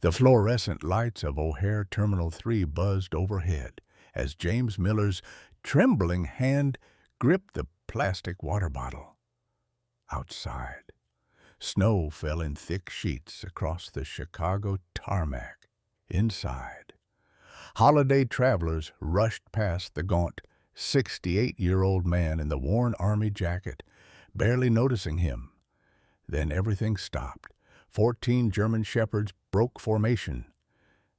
The fluorescent lights of O'Hare Terminal 3 buzzed overhead as James Miller's trembling hand gripped the plastic water bottle. Outside, snow fell in thick sheets across the Chicago tarmac. Inside, holiday travelers rushed past the gaunt 68-year-old man in the worn army jacket, barely noticing him. Then everything stopped. 14 German shepherds broke formation.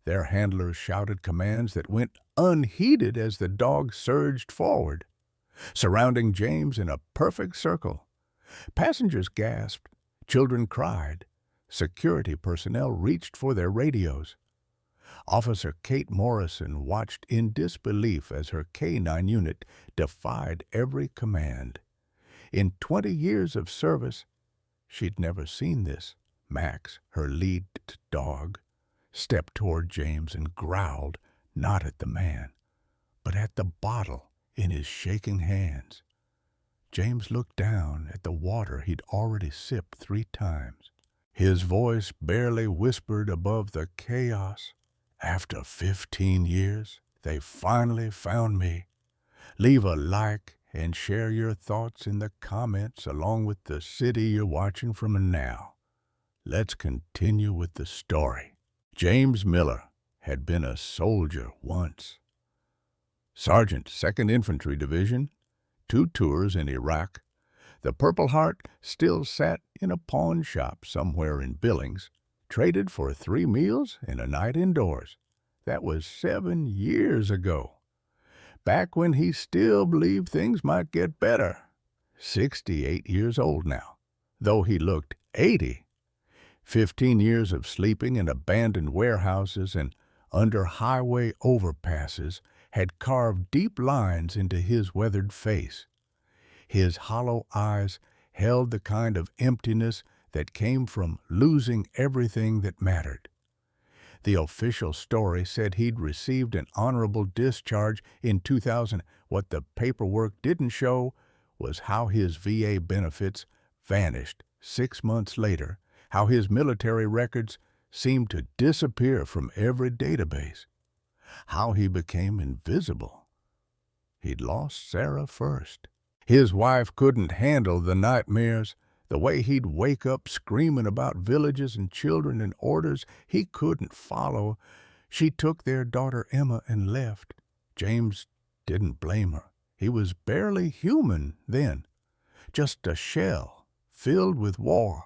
Their handlers shouted commands that went unheeded as the dog surged forward, surrounding James in a perfect circle. Passengers gasped, children cried, security personnel reached for their radios. Officer Kate Morrison watched in disbelief as her K-9 unit defied every command. In 20 years of service, she'd never seen this. Max, her lead dog, stepped toward James and growled, not at the man, but at the bottle in his shaking hands. James looked down at the water he'd already sipped 3 times. His voice barely whispered above the chaos. After 15 years, they finally found me. Leave a like and share your thoughts in the comments along with the city you're watching from now. Let's continue with the story. James Miller had been a soldier once. Sergeant, 2nd Infantry Division, 2 tours in Iraq. The Purple Heart still sat in a pawn shop somewhere in Billings, traded for 3 meals and a night indoors. That was 7 years ago, back when he still believed things might get better. 68 years old now, though he looked 80. 15 years of sleeping in abandoned warehouses and under highway overpasses had carved deep lines into his weathered face. His hollow eyes held the kind of emptiness that came from losing everything that mattered. The official story said he'd received an honorable discharge in 2000. What the paperwork didn't show was how his VA benefits vanished 6 months later, how his military records seemed to disappear from every database, how he became invisible. He'd lost Sarah first. His wife couldn't handle the nightmares, the way he'd wake up screaming about villages and children and orders he couldn't follow. She took their daughter Emma and left. James didn't blame her. He was barely human then, just a shell filled with war.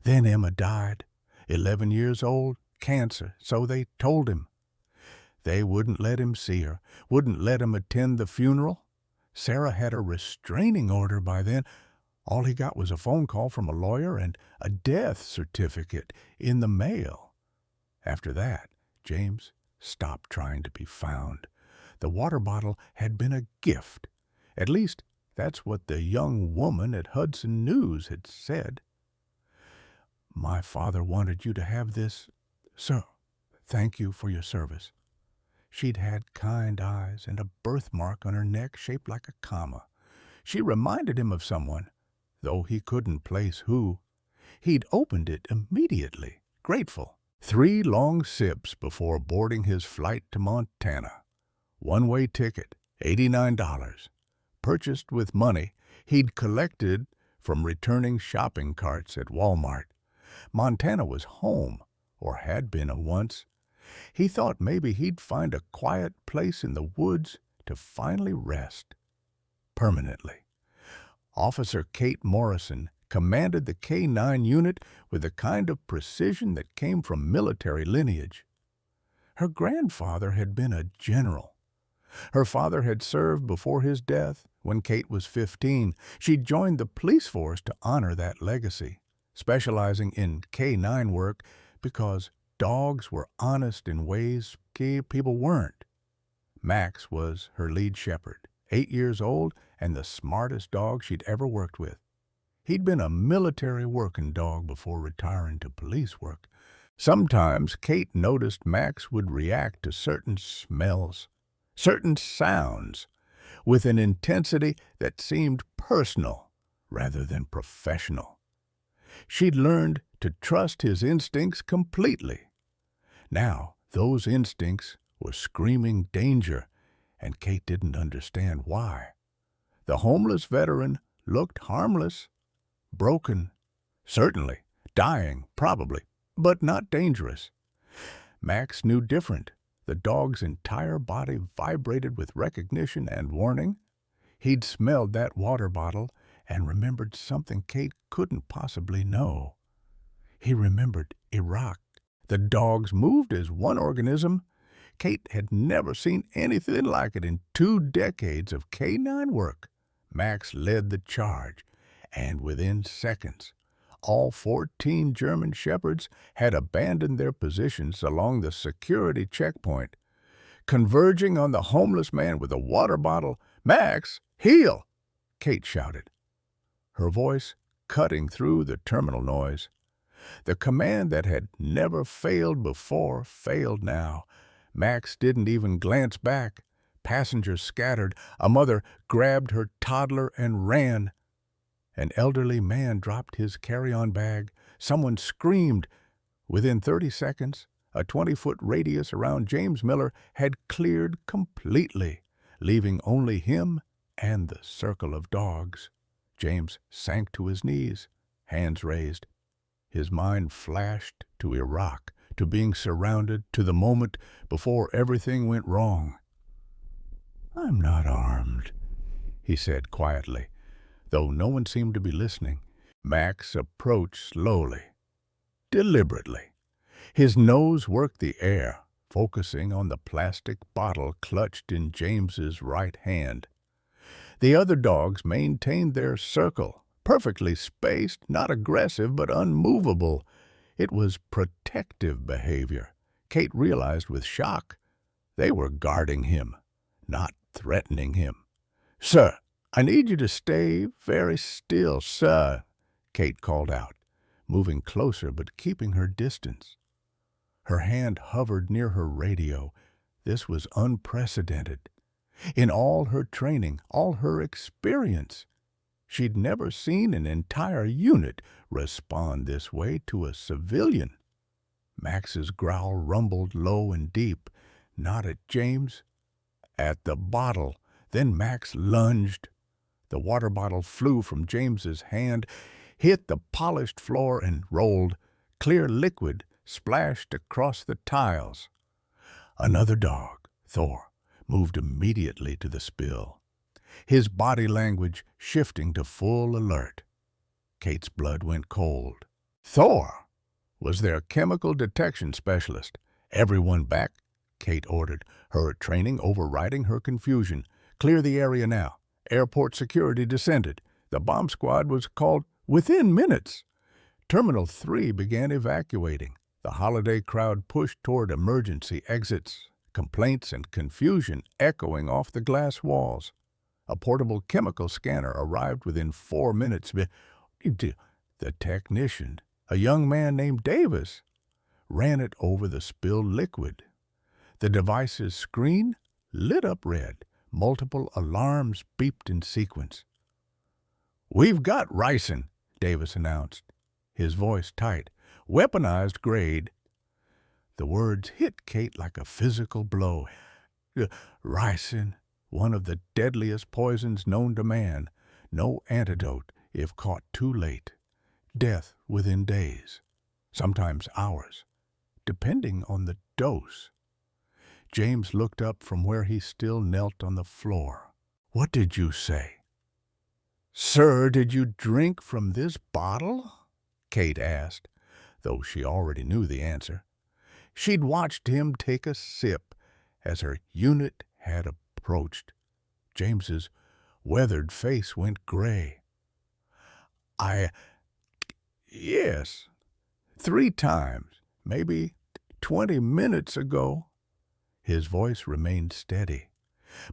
Then Emma died, 11 years old, cancer, so they told him. They wouldn't let him see her, wouldn't let him attend the funeral. Sarah had a restraining order by then. All he got was a phone call from a lawyer and a death certificate in the mail. After that, James stopped trying to be found. The water bottle had been a gift. At least, that's what the young woman at Hudson News had said. My father wanted you to have this, sir. Thank you for your service. She'd had kind eyes and a birthmark on her neck shaped like a comma. She reminded him of someone, though he couldn't place who. He'd opened it immediately, grateful. 3 long sips before boarding his flight to Montana. One-way ticket, $89. Purchased with money he'd collected from returning shopping carts at Walmart. Montana was home, or had been once. He thought maybe he'd find a quiet place in the woods to finally rest. Permanently. Officer Kate Morrison commanded the K-9 unit with the kind of precision that came from military lineage. Her grandfather had been a general. Her father had served before his death when Kate was 15. She joined the police force to honor that legacy, specializing in K-9 work because dogs were honest in ways people weren't. Max was her lead shepherd, 8 years old and the smartest dog she'd ever worked with. He'd been a military working dog before retiring to police work. Sometimes Kate noticed Max would react to certain smells, certain sounds, with an intensity that seemed personal rather than professional. She'd learned to trust his instincts completely. Now, those instincts were screaming danger, and Kate didn't understand why. The homeless veteran looked harmless, broken, certainly, dying, probably, but not dangerous. Max knew different. The dog's entire body vibrated with recognition and warning. He'd smelled that water bottle and remembered something Kate couldn't possibly know. He remembered Iraq. The dogs moved as one organism. Kate had never seen anything like it in 2 decades of canine work. Max led the charge, and within seconds, all 14 German shepherds had abandoned their positions along the security checkpoint. Converging on the homeless man with a water bottle, "Max, heel!" Kate shouted, her voice cutting through the terminal noise. The command that had never failed before failed now. Max didn't even glance back. Passengers scattered. A mother grabbed her toddler and ran. An elderly man dropped his carry-on bag. Someone screamed. Within 30 seconds, a 20-foot radius around James Miller had cleared completely, leaving only him and the circle of dogs. James sank to his knees, hands raised. His mind flashed to Iraq, to being surrounded, to the moment before everything went wrong. "I'm not armed," he said quietly, though no one seemed to be listening. Max approached slowly, deliberately. His nose worked the air, focusing on the plastic bottle clutched in James's right hand. The other dogs maintained their circle, perfectly spaced, not aggressive but unmovable. It was protective behavior. Kate realized with shock. They were guarding him, not threatening him. "Sir, I need you to stay very still, sir," Kate called out, moving closer but keeping her distance. Her hand hovered near her radio. This was unprecedented. In all her training, all her experience, she'd never seen an entire unit respond this way to a civilian. Max's growl rumbled low and deep, not at James, at the bottle. Then Max lunged. The water bottle flew from James's hand, hit the polished floor and rolled. Clear liquid splashed across the tiles. Another dog, Thor, moved immediately to the spill, his body language shifting to full alert. Kate's blood went cold. Thor was their chemical detection specialist. "Everyone back," Kate ordered, her training overriding her confusion. "Clear the area now." Airport security descended. The bomb squad was called within minutes. Terminal 3 began evacuating. The holiday crowd pushed toward emergency exits, complaints and confusion echoing off the glass walls. A portable chemical scanner arrived within 4 minutes. The technician, a young man named Davis, ran it over the spilled liquid. The device's screen lit up red. Multiple alarms beeped in sequence. "We've got ricin," Davis announced, his voice tight. "Weaponized grade." The words hit Kate like a physical blow. Ricin, one of the deadliest poisons known to man. No antidote if caught too late. Death within days, sometimes hours, depending on the dose. James looked up from where he still knelt on the floor. "What did you say?" "Sir, did you drink from this bottle?" Kate asked, though she already knew the answer. She'd watched him take a sip as her unit had approached. James's weathered face went gray. Yes, 3 times, maybe 20 minutes ago." His voice remained steady,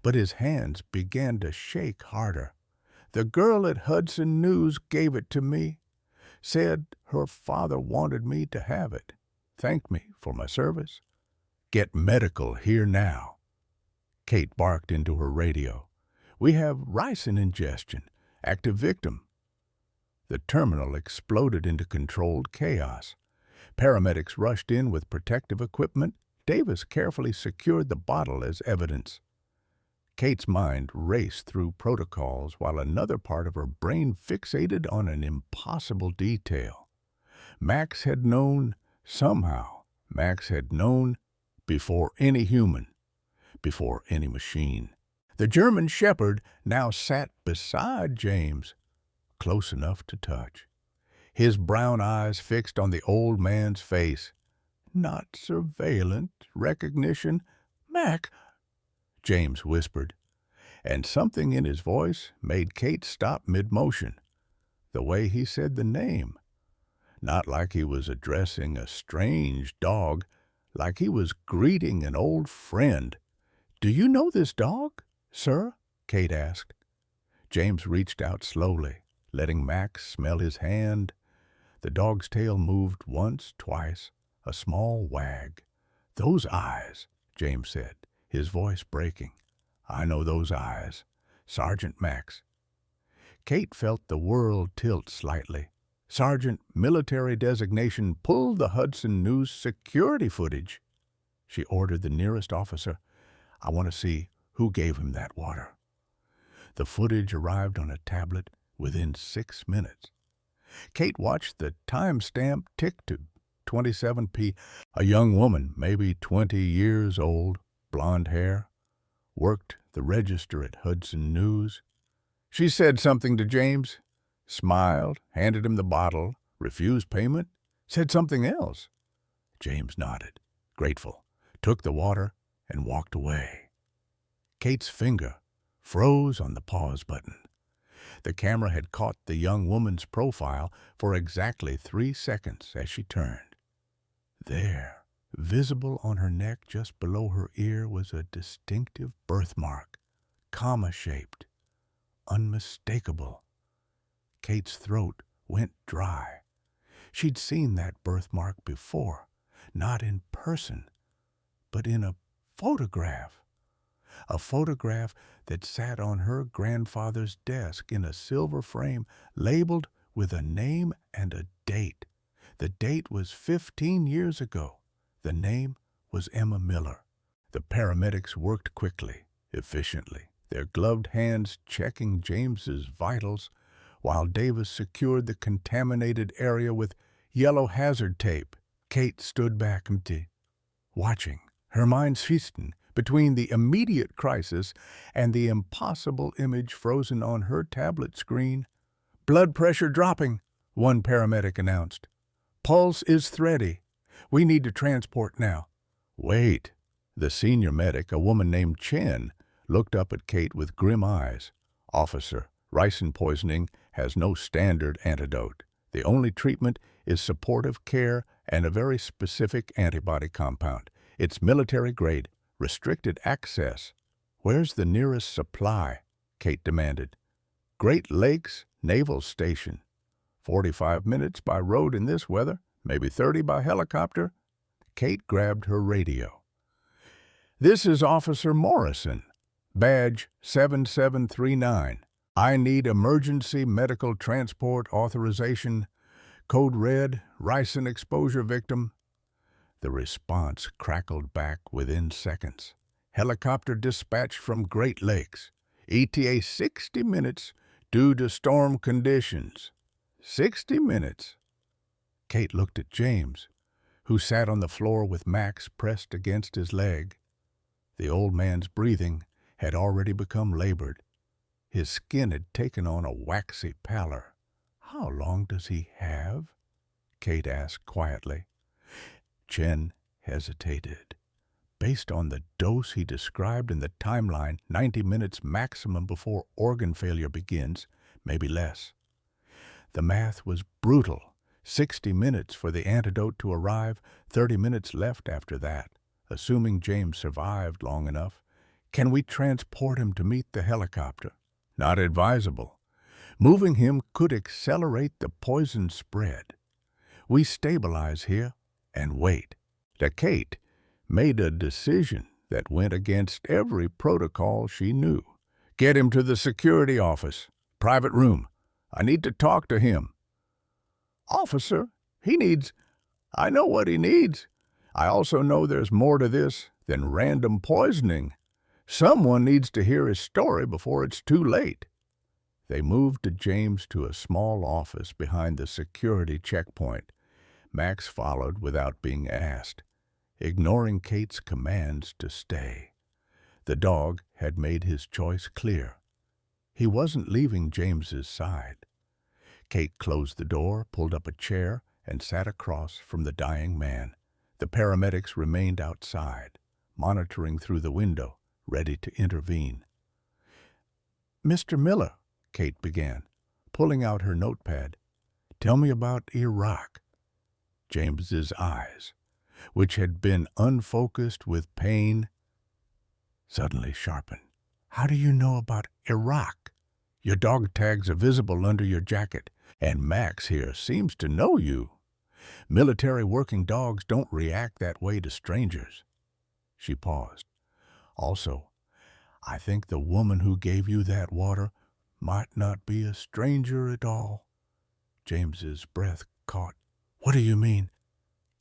but his hands began to shake harder. "The girl at Hudson News gave it to me. Said her father wanted me to have it. Thanked me for my service. Get medical here now." Kate barked into her radio. "We have ricin ingestion. Active victim." The terminal exploded into controlled chaos. Paramedics rushed in with protective equipment. Davis carefully secured the bottle as evidence. Kate's mind raced through protocols while another part of her brain fixated on an impossible detail. Max had known, somehow, Max had known before any human, before any machine. The German shepherd now sat beside James, close enough to touch, his brown eyes fixed on the old man's face. Not surveillance, recognition. Mac, James whispered, and something in his voice made Kate stop mid-motion. The way he said the name. Not like he was addressing a strange dog, like he was greeting an old friend. "Do you know this dog, sir?" Kate asked. James reached out slowly, letting Max smell his hand. The dog's tail moved once, twice, a small wag. "Those eyes," James said, his voice breaking. "I know those eyes. Sergeant Max." Kate felt the world tilt slightly. Sergeant, military designation, pulled the Hudson News security footage. She ordered the nearest officer. "I want to see who gave him that water." The footage arrived on a tablet within 6 minutes. Kate watched the timestamp tick to 27 p. A young woman, maybe 20 years old, blonde hair, worked the register at Hudson News. She said something to James, smiled, handed him the bottle, refused payment, said something else. James nodded, grateful, took the water, and walked away. Kate's finger froze on the pause button. The camera had caught the young woman's profile for exactly 3 seconds as she turned. There, visible on her neck just below her ear, was a distinctive birthmark, comma-shaped, unmistakable. Kate's throat went dry. She'd seen that birthmark before, not in person, but in a photograph. A photograph that sat on her grandfather's desk in a silver frame, labeled with a name and a date. The date was 15 years ago. The name was Emma Miller. The paramedics worked quickly, efficiently, their gloved hands checking James's vitals, while Davis secured the contaminated area with yellow hazard tape. Kate stood back empty, watching, her mind feasting between the immediate crisis and the impossible image frozen on her tablet screen. "Blood pressure dropping," one paramedic announced. "Pulse is thready. We need to transport now." "Wait." The senior medic, a woman named Chen, looked up at Kate with grim eyes. "Officer, ricin poisoning has no standard antidote. The only treatment is supportive care and a very specific antibody compound. It's military grade, restricted access." "Where's the nearest supply?" Kate demanded. "Great Lakes Naval Station. 45 minutes by road in this weather, maybe 30 by helicopter." Kate grabbed her radio. "This is Officer Morrison, badge 7739. I need emergency medical transport authorization. Code red, ricin exposure victim." The response crackled back within seconds. "Helicopter dispatched from Great Lakes. ETA 60 minutes due to storm conditions." 60 minutes. Kate looked at James, who sat on the floor with Max pressed against his leg. The old man's breathing had already become labored. His skin had taken on a waxy pallor. "How long does he have?" Kate asked quietly. Chen hesitated. Based on the dose he described in the timeline, 90 minutes maximum before organ failure begins, maybe less. The math was brutal. 60 minutes for the antidote to arrive, 30 minutes left after that, assuming James survived long enough. "Can we transport him to meet the helicopter?" "Not advisable. Moving him could accelerate the poison spread. We stabilize here and wait." Kate made a decision that went against every protocol she knew. "Get him to the security office. Private room. I need to talk to him." "Officer, he needs—" I know what he needs. I also know there's more to this than random poisoning. Someone needs to hear his story before it's too late. They moved James to a small office behind the security checkpoint. Max followed without being asked, ignoring Kate's commands to stay. The dog had made his choice clear. He wasn't leaving James's side. Kate closed the door, pulled up a chair, and sat across from the dying man. The paramedics remained outside, monitoring through the window, ready to intervene. "Mr. Miller," Kate began, pulling out her notepad, "tell me about Iraq." James's eyes, which had been unfocused with pain, suddenly sharpened. "How do you know about Iraq? Your dog tags are visible under your jacket, and Max here seems to know you. Military working dogs don't react that way to strangers." She paused. "Also, I think the woman who gave you that water might not be a stranger at all." James's breath caught. "What do you mean?"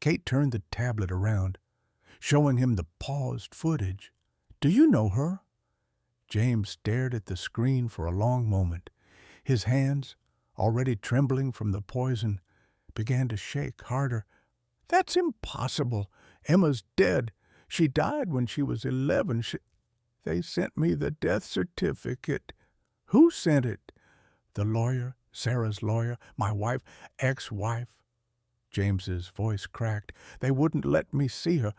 Kate turned the tablet around, showing him the paused footage. "Do you know her?" James stared at the screen for a long moment. His hands, already trembling from the poison, began to shake harder. "That's impossible. Emma's dead. She died when she was 11. They sent me the death certificate." "Who sent it?" "The lawyer, Sarah's lawyer, my wife, ex-wife." James's voice cracked. "They wouldn't let me see her,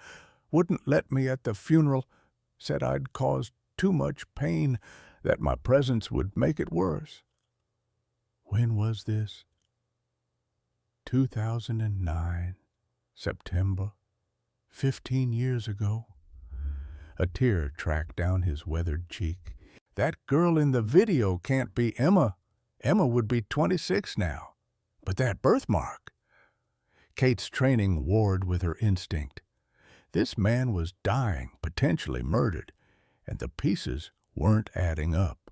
wouldn't let me at the funeral, said I'd caused too much pain, that my presence would make it worse." "When was this?" 2009, September, 15 years ago. A tear tracked down his weathered cheek. "That girl in the video can't be Emma. Emma would be 26 now. But that birthmark." Kate's training warred with her instinct. This man was dying, potentially murdered, and the pieces weren't adding up.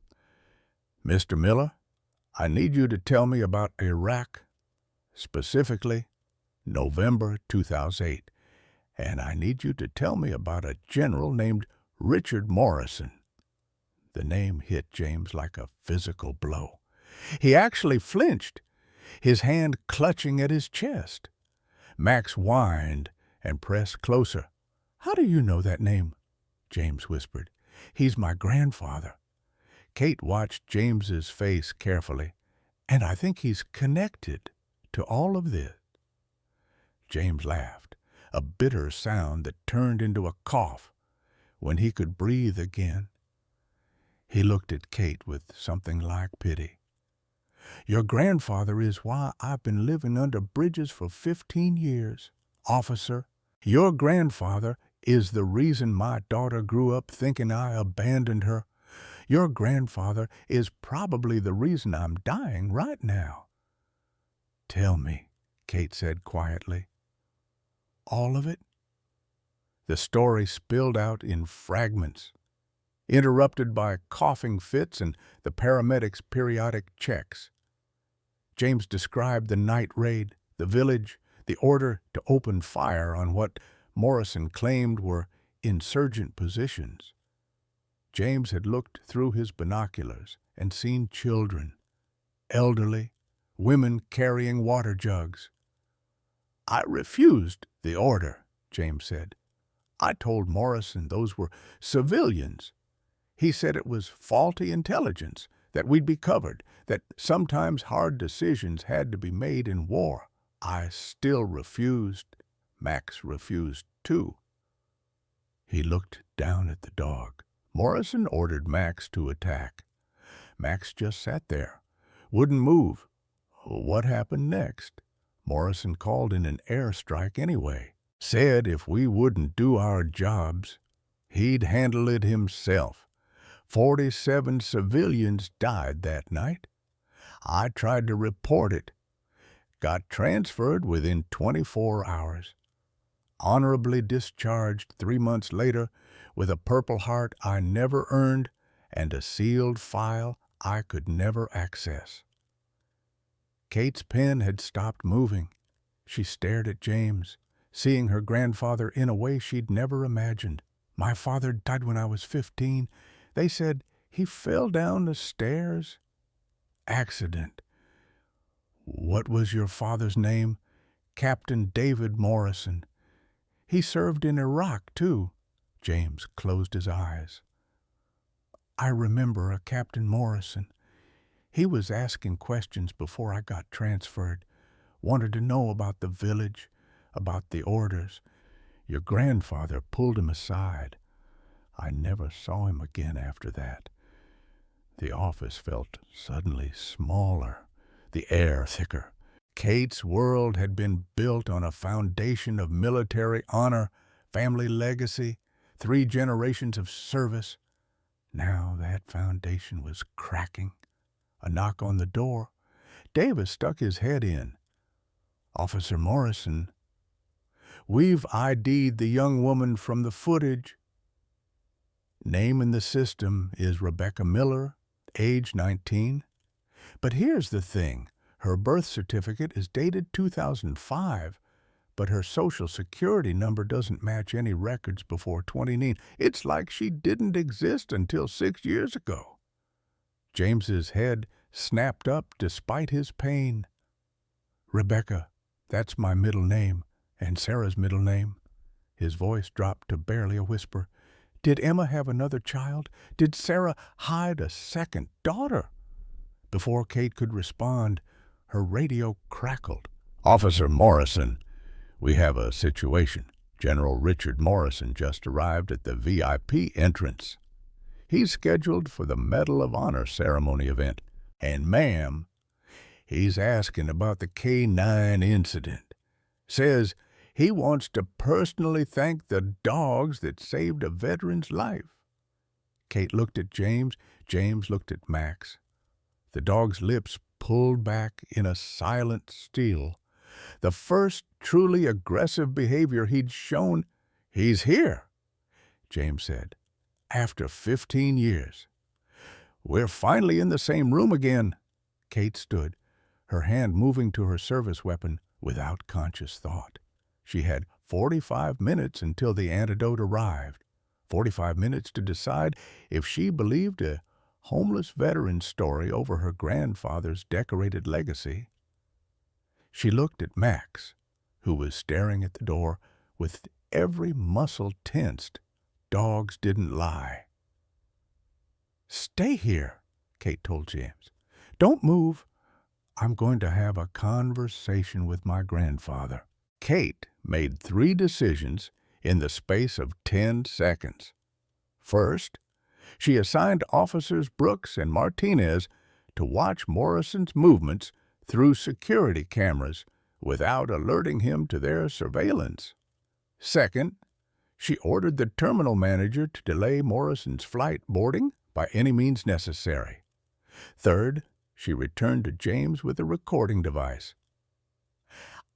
"Mr. Miller, I need you to tell me about Iraq, specifically November 2008, and I need you to tell me about a general named Richard Morrison." The name hit James like a physical blow. He actually flinched, his hand clutching at his chest. Max whined and pressed closer. "How do you know that name?" James whispered. "He's my grandfather." Kate watched James's face carefully. "And I think he's connected to all of this." James laughed, a bitter sound that turned into a cough. When he could breathe again, he looked at Kate with something like pity. "Your grandfather is why I've been living under bridges for 15 years, officer. Your grandfather is the reason my daughter grew up thinking I abandoned her. Your grandfather is probably the reason I'm dying right now." "Tell me," Kate said quietly. "All of it?" The story spilled out in fragments, interrupted by coughing fits and the paramedics' periodic checks. James described the night raid, the village, the order to open fire on what Morrison claimed were insurgent positions. James had looked through his binoculars and seen children, elderly, women carrying water jugs. "I refused the order," James said. "I told Morrison those were civilians. He said it was faulty intelligence, that we'd be covered, that sometimes hard decisions had to be made in war. I still refused. Max refused too." He looked down at the dog. Morrison ordered Max to attack. Max just sat there, wouldn't move. What happened next? Morrison called in an airstrike anyway. Said if we wouldn't do our jobs, he'd handle it himself. 47 civilians died that night. I tried to report it. Got transferred within 24 hours. Honorably discharged 3 months later with a Purple Heart I never earned and a sealed file I could never access. Kate's pen had stopped moving. She stared at James, seeing her grandfather in a way she'd never imagined. My father died when I was 15. They said he fell down the stairs. Accident. What was your father's name? Captain David Morrison. He served in Iraq, too. James closed his eyes. I remember a Captain Morrison. He was asking questions before I got transferred. Wanted to know about the village, about the orders. Your grandfather pulled him aside. I never saw him again after that. The office felt suddenly smaller, the air thicker. Kate's world had been built on a foundation of military honor, family legacy, 3 generations of service. Now that foundation was cracking. A knock on the door. Davis stuck his head in. Officer Morrison. We've ID'd the young woman from the footage. Name in the system is Rebecca Miller, age 19. But here's the thing. Her birth certificate is dated 2005, but her Social Security number doesn't match any records before 2019. It's like she didn't exist until 6 years ago. James's head snapped up despite his pain. Rebecca, that's my middle name, and Sarah's middle name. His voice dropped to barely a whisper. Did Emma have another child? Did Sarah hide a second daughter? Before Kate could respond, her radio crackled. Officer Morrison, we have a situation. General Richard Morrison just arrived at the VIP entrance. He's scheduled for the Medal of Honor ceremony event. And ma'am, he's asking about the K-9 incident. Says he wants to personally thank the dogs that saved a veteran's life. Kate looked at James. James looked at Max. The dog's lips pulled back in a silent steel. The first truly aggressive behavior he'd shown. He's here, James said, after 15 years. We're finally in the same room again. Kate stood, her hand moving to her service weapon without conscious thought. She had 45 minutes until the antidote arrived, 45 minutes to decide if she believed a homeless veteran's story over her grandfather's decorated legacy. She looked at Max, who was staring at the door with every muscle tensed. Dogs didn't lie. Stay here, Kate told James. Don't move. I'm going to have a conversation with my grandfather. Kate made 3 decisions in the space of 10 seconds. First, she assigned officers Brooks and Martinez to watch Morrison's movements through security cameras without alerting him to their surveillance. Second, she ordered the terminal manager to delay Morrison's flight boarding by any means necessary. Third, she returned to James with a recording device.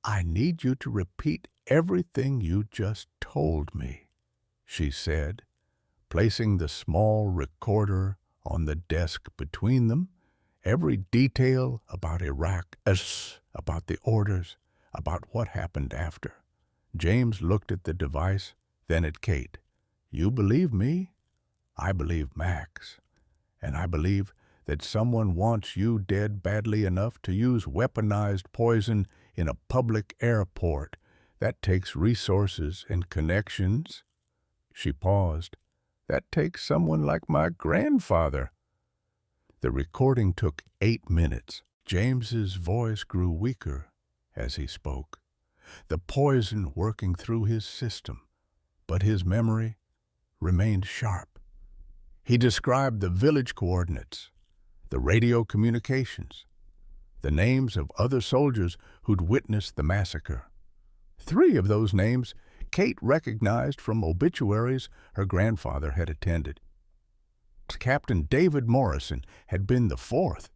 I need you to repeat everything you just told me, she said, placing the small recorder on the desk between them. Every detail about Iraq, about the orders, about what happened after. James looked at the device, then at Kate. You believe me? I believe Max. And I believe that someone wants you dead badly enough to use weaponized poison in a public airport. That takes resources and connections. She paused. That takes someone like my grandfather. The recording took 8 minutes. James's voice grew weaker as he spoke, the poison working through his system, but his memory remained sharp. He described the village coordinates, the radio communications, the names of other soldiers who'd witnessed the massacre. 3 of those names Kate recognized from obituaries her grandfather had attended. Captain David Morrison had been the 4th.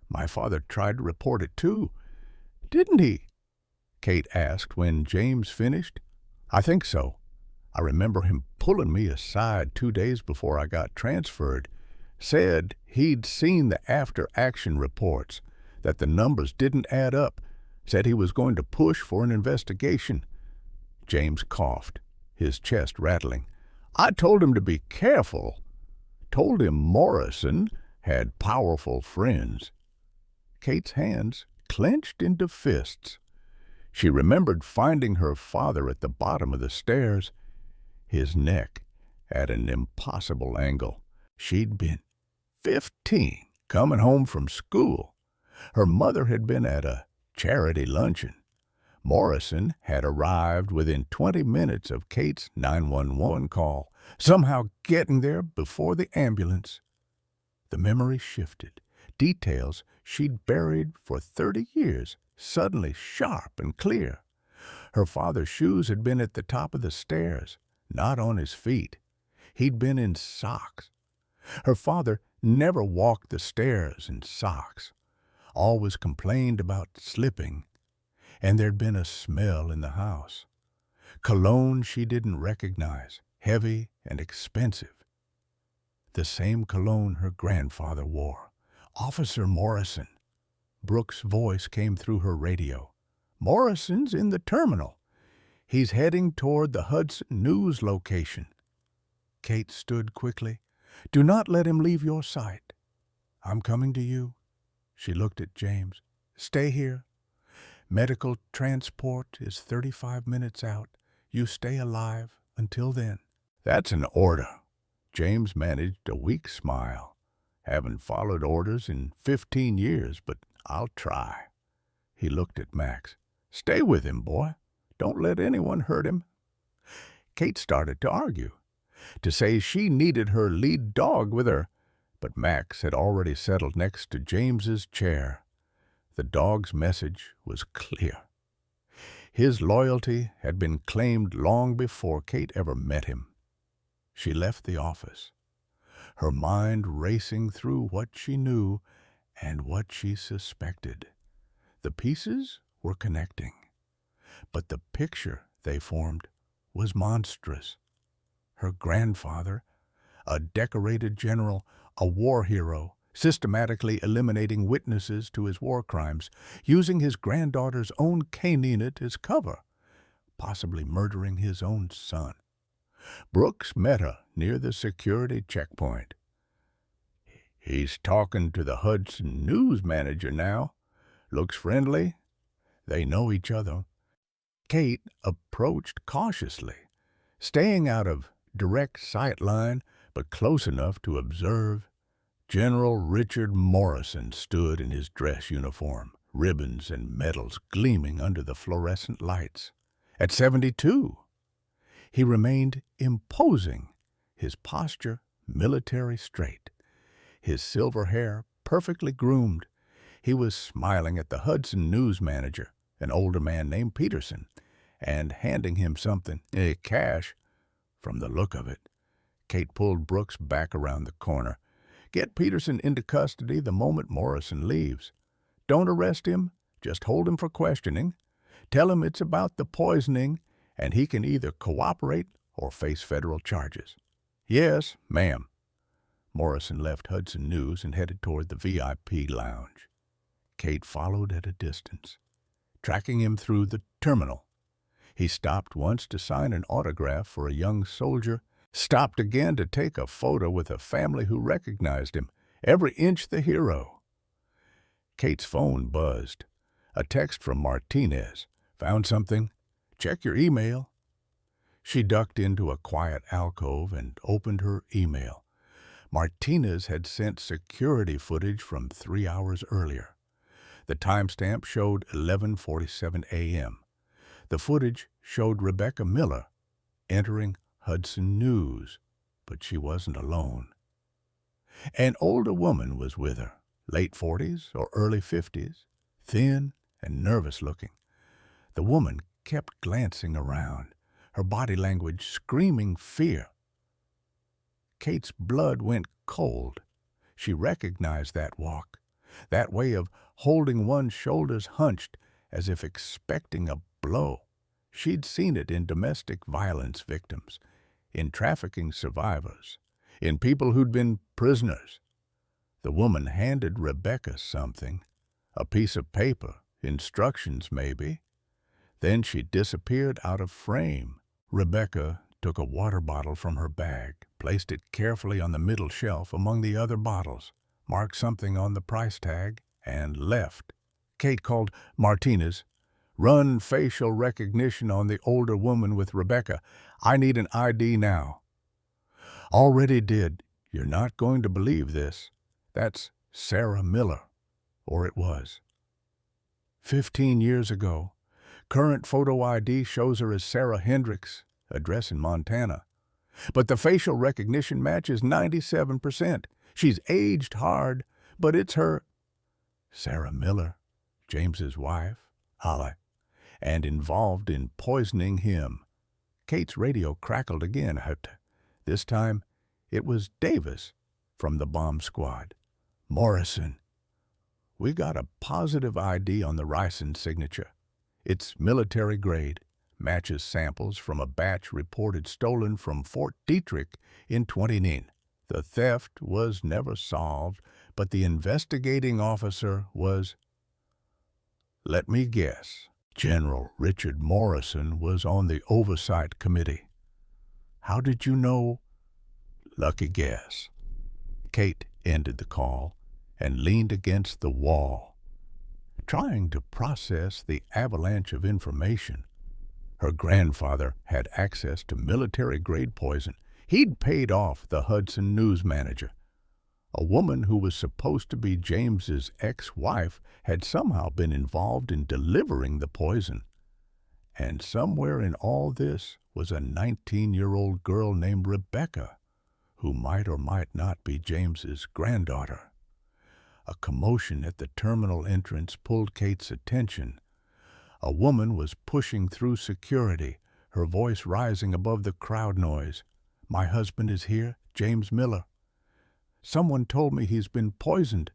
My father tried to report it too. Didn't he? Kate asked when James finished. I think so. I remember him pulling me aside 2 days before I got transferred. Said he'd seen the after-action reports, that the numbers didn't add up. Said he was going to push for an investigation. James coughed, his chest rattling. I told him to be careful. Told him Morrison had powerful friends. Kate's hands clenched into fists. She remembered finding her father at the bottom of the stairs, his neck at an impossible angle. She'd been 15, coming home from school. Her mother had been at a charity luncheon. Morrison had arrived within 20 minutes of Kate's 911 call, somehow getting there before the ambulance. The memory shifted. Details she'd buried for 30 years, suddenly sharp and clear. Her father's shoes had been at the top of the stairs, not on his feet. He'd been in socks. Her father never walked the stairs in socks, always complained about slipping, and there'd been a smell in the house. Cologne she didn't recognize, heavy and expensive. The same cologne her grandfather wore. Officer Morrison. Brooks' voice came through her radio. Morrison's in the terminal. He's heading toward the Hudson News location. Kate stood quickly. Do not let him leave your sight. I'm coming to you. She looked at James. Stay here. Medical transport is 35 minutes out. You stay alive until then. That's an order. James managed a weak smile. Haven't followed orders in 15 years, but I'll try. He looked at Max. Stay with him, boy. Don't let anyone hurt him. Kate started to argue, to say she needed her lead dog with her, but Max had already settled next to James's chair. The dog's message was clear. His loyalty had been claimed long before Kate ever met him. She left the office, her mind racing through what she knew and what she suspected. The pieces were connecting, but the picture they formed was monstrous. Her grandfather, a decorated general, a war hero, systematically eliminating witnesses to his war crimes, using his granddaughter's own canine as cover, possibly murdering his own son. Brooks met her near the security checkpoint. He's talking to the Hudson News manager now. Looks friendly. They know each other. Kate approached cautiously, staying out of direct sight line, but close enough to observe. General Richard Morrison stood in his dress uniform, ribbons and medals gleaming under the fluorescent lights. At 72, he remained imposing, his posture military straight, his silver hair perfectly groomed. He was smiling at the Hudson News manager, an older man named Peterson, and handing him something, cash. From the look of it, Kate pulled Brooks back around the corner. Get Peterson into custody the moment Morrison leaves. Don't arrest him, just hold him for questioning. Tell him it's about the poisoning, and he can either cooperate or face federal charges. Yes, ma'am. Morrison left Hudson News and headed toward the VIP lounge. Kate followed at a distance, tracking him through the terminal. He stopped once to sign an autograph for a young soldier, stopped again to take a photo with a family who recognized him, every inch the hero. Kate's phone buzzed. A text from Martinez. Found something? Check your email. She ducked into a quiet alcove and opened her email. Martinez had sent security footage from 3 hours earlier. The timestamp showed 11:47 a.m. The footage showed Rebecca Miller entering Hudson News, but she wasn't alone. An older woman was with her, late 40s or early 50s, thin and nervous-looking. The woman kept glancing around, her body language screaming fear. Kate's blood went cold. She recognized that walk, that way of holding one's shoulders hunched as if expecting a blow. She'd seen it in domestic violence victims, in trafficking survivors, in people who'd been prisoners. The woman handed Rebecca something, a piece of paper Instructions, maybe. Then she disappeared out of frame. Rebecca took a water bottle from her bag, placed it carefully on the middle shelf among the other bottles, marked something on the price tag, and left. Kate called Martinez. "Run facial recognition on the older woman with Rebecca. I need an ID now." "Already did. You're not going to believe this. That's Sarah Miller." Or it was. 15 years ago. Current photo ID shows her as Sarah Hendricks, address in Montana. But the facial recognition match is 97%. She's aged hard, but it's her. Sarah Miller, James's wife, Holly, and involved in poisoning him. Kate's radio crackled again. This time, it was Davis from the bomb squad. "Morrison. We got a positive ID on the ricin signature. It's military grade, matches samples from a batch reported stolen from Fort Detrick in 2019. The theft was never solved, but the investigating officer was, let me guess, General Richard Morrison was on the oversight committee." "How did you know?" "Lucky guess." Kate ended the call and leaned against the wall, trying to process the avalanche of information. Her grandfather had access to military-grade poison. He'd paid off the Hudson news manager. A woman who was supposed to be James's ex-wife had somehow been involved in delivering the poison. And somewhere in all this was a 19-year-old girl named Rebecca, who might or might not be James's granddaughter. A commotion at the terminal entrance pulled Kate's attention. A woman was pushing through security, her voice rising above the crowd noise. "My husband is here, James Miller. Someone told me he's been poisoned.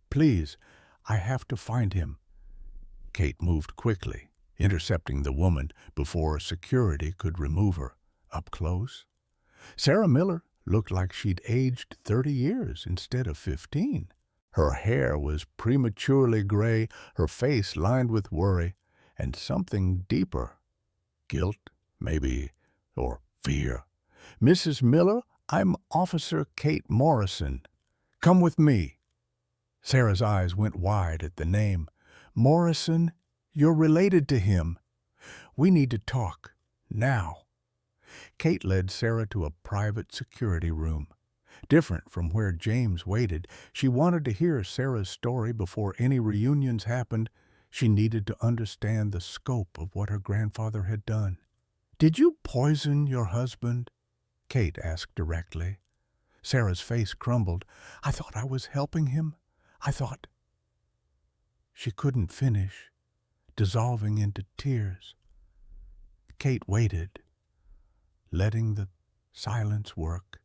Please, I have to find him." Kate moved quickly, intercepting the woman before security could remove her. Up close, Sarah Miller looked like she'd aged 30 years instead of 15. Her hair was prematurely gray, her face lined with worry, and something deeper. Guilt, maybe, or fear. "Mrs. Miller, I'm Officer Kate Morrison. Come with me." Sarah's eyes went wide at the name. "Morrison, you're related to him. We need to talk, now." Kate led Sarah to a private security room. Different from where James waited, she wanted to hear Sarah's story before any reunions happened. She needed to understand the scope of what her grandfather had done. "Did you poison your husband?" Kate asked directly. Sarah's face crumbled. "I thought I was helping him. I thought—" She couldn't finish, dissolving into tears. Kate waited, letting the silence work.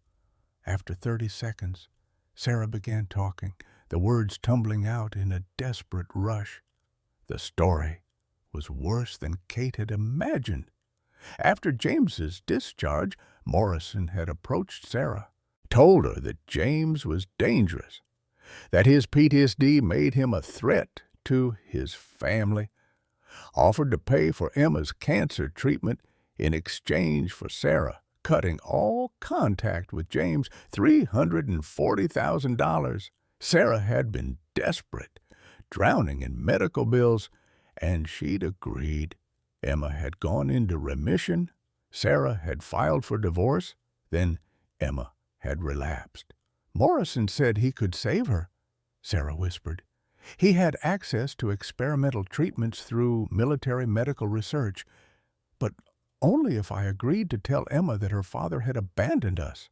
After 30 seconds, Sarah began talking, the words tumbling out in a desperate rush. The story was worse than Kate had imagined. After James's discharge, Morrison had approached Sarah, told her that James was dangerous, that his PTSD made him a threat to his family, offered to pay for Emma's cancer treatment in exchange for Sarah cutting all contact with James, $340,000. Sarah had been desperate, drowning in medical bills, and she'd agreed. Emma had gone into remission, Sarah had filed for divorce, then Emma had relapsed. "Morrison said he could save her," Sarah whispered. "He had access to experimental treatments through military medical research, but only if I agreed to tell Emma that her father had abandoned us.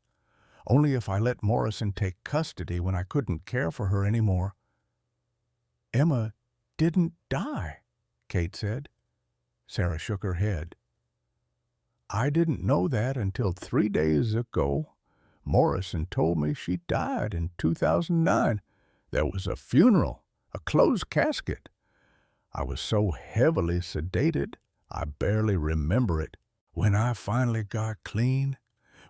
Only if I let Morrison take custody when I couldn't care for her anymore." "Emma didn't die," Kate said. Sarah shook her head. "I didn't know that until 3 days ago. Morrison told me she died in 2009. There was a funeral, a closed casket. I was so heavily sedated, I barely remember it. When I finally got clean,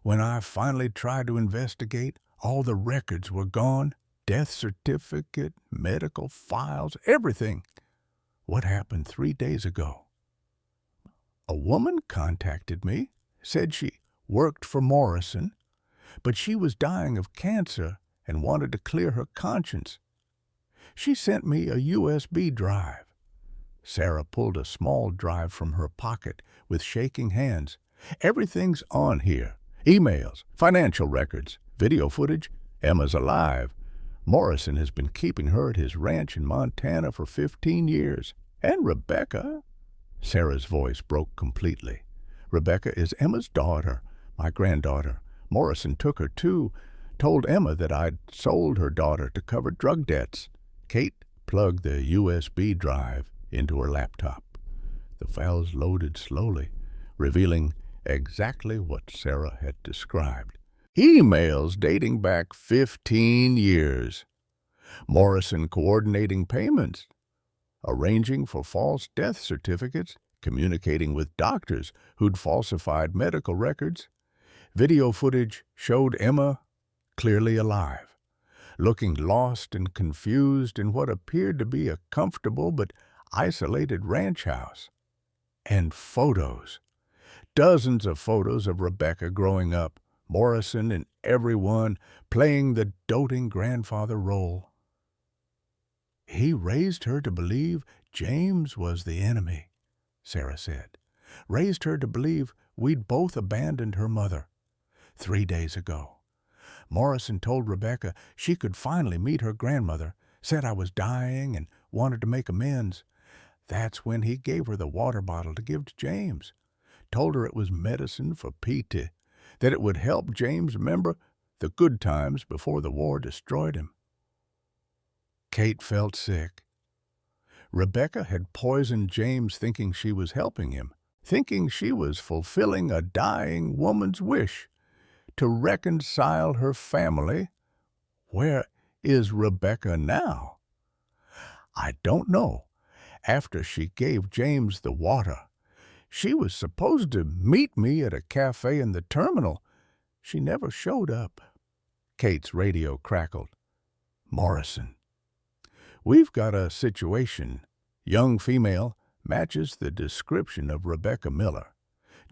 when I finally tried to investigate, all the records were gone. Death certificate, medical files, everything. what happened 3 days ago. A woman contacted me, said she worked for Morrison, but she was dying of cancer and wanted to clear her conscience. She sent me a USB drive. Sarah pulled a small drive from her pocket with shaking hands. Everything's on here. Emails, financial records, video footage. Emma's alive. Morrison has been keeping her at his ranch in Montana for 15 years. And Rebecca? Sarah's voice broke completely. Rebecca is Emma's daughter, my granddaughter. Morrison took her too, told Emma that I'd sold her daughter to cover drug debts. Kate plugged the USB drive into her laptop. The files loaded slowly, revealing exactly what Sarah had described. Emails dating back 15 years. Morrison coordinating payments, arranging for false death certificates, communicating with doctors who'd falsified medical records. Video footage showed Emma clearly alive, looking lost and confused in what appeared to be a comfortable but isolated ranch house. And photos. Dozens of photos of Rebecca growing up, Morrison and everyone playing the doting grandfather role. He raised her to believe James was the enemy, Sarah said. Raised her to believe we'd both abandoned her mother. 3 days ago, Morrison told Rebecca she could finally meet her grandmother, said I was dying and wanted to make amends. That's when he gave her the water bottle to give to James. Told her it was medicine for PT, that it would help James remember the good times before the war destroyed him. Kate felt sick. Rebecca had poisoned James thinking she was helping him, thinking she was fulfilling a dying woman's wish to reconcile her family. Where is Rebecca now? I don't know. After she gave James the water, she was supposed to meet me at a cafe in the terminal. She never showed up. Kate's radio crackled. Morrison. We've got a situation. Young female, matches the description of Rebecca Miller.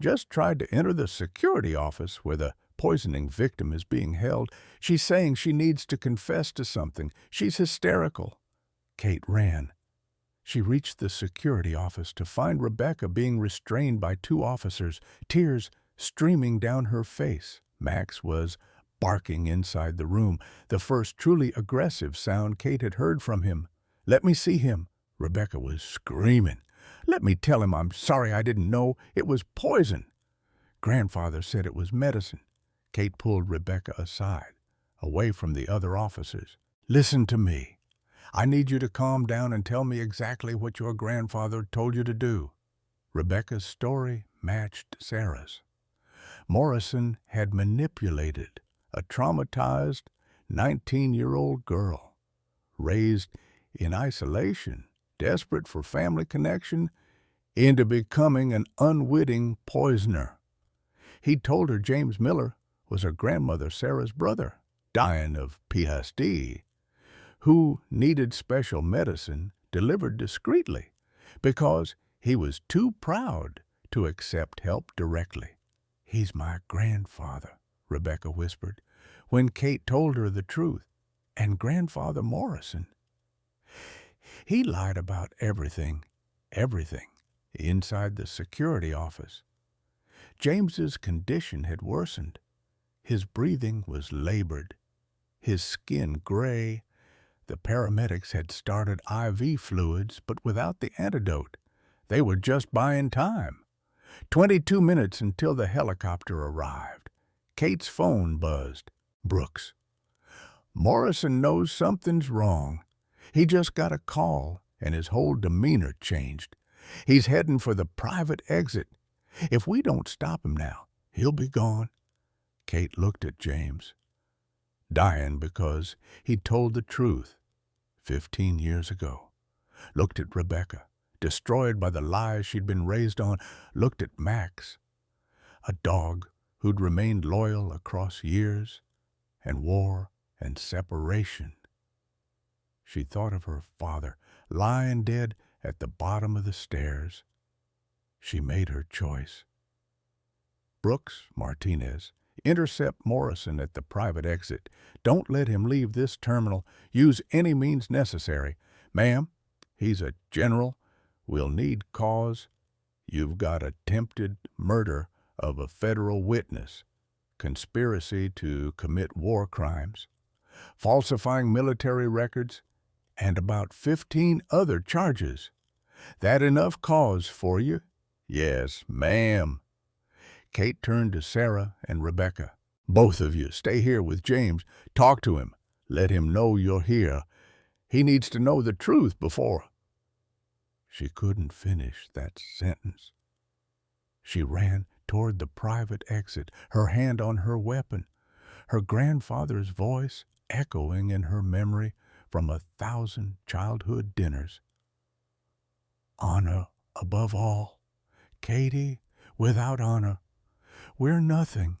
Just tried to enter the security office where the poisoning victim is being held. She's saying she needs to confess to something. She's hysterical. Kate ran. She reached the security office to find Rebecca being restrained by 2 officers, tears streaming down her face. Max was barking inside the room, the first truly aggressive sound Kate had heard from him. Let me see him. Rebecca was screaming. Let me tell him I'm sorry I didn't know. It was poison. Grandfather said it was medicine. Kate pulled Rebecca aside, away from the other officers. Listen to me. I need you to calm down and tell me exactly what your grandfather told you to do. Rebecca's story matched Sarah's. Morrison had manipulated a traumatized 19-year-old girl, raised in isolation, desperate for family connection, into becoming an unwitting poisoner. He told her James Miller was her grandmother Sarah's brother, dying of PSD, who needed special medicine delivered discreetly because he was too proud to accept help directly. He's my grandfather, Rebecca whispered, when Kate told her the truth. And Grandfather Morrison. He lied about everything, inside the security office. James's condition had worsened. His breathing was labored, his skin gray. The paramedics had started IV fluids, but without the antidote. They were just buying time. 22 minutes until the helicopter arrived. Kate's phone buzzed. Brooks. Morrison knows something's wrong. He just got a call, and his whole demeanor changed. He's heading for the private exit. If we don't stop him now, he'll be gone. Kate looked at James. Dying because he told the truth 15 years ago. Looked at Rebecca, destroyed by the lies she'd been raised on. Looked at Max, a dog who'd remained loyal across years and war and separation. She thought of her father, lying dead At the bottom of the stairs, she made her choice. Brooks, Martinez, intercept Morrison at the private exit. Don't let him leave this terminal. Use any means necessary. Ma'am, he's a general. We'll need cause. You've got attempted murder of a federal witness, conspiracy to commit war crimes, falsifying military records, and about 15 other charges. That enough cause for you? Yes, ma'am. Kate turned to Sarah and Rebecca. Both of you stay here with James. Talk to him. Let him know you're here. He needs to know the truth before. She couldn't finish that sentence. She ran toward the private exit, her hand on her weapon, her grandfather's voice echoing in her memory from 1,000 childhood dinners. Honor above all. Katie, without honor, we're nothing.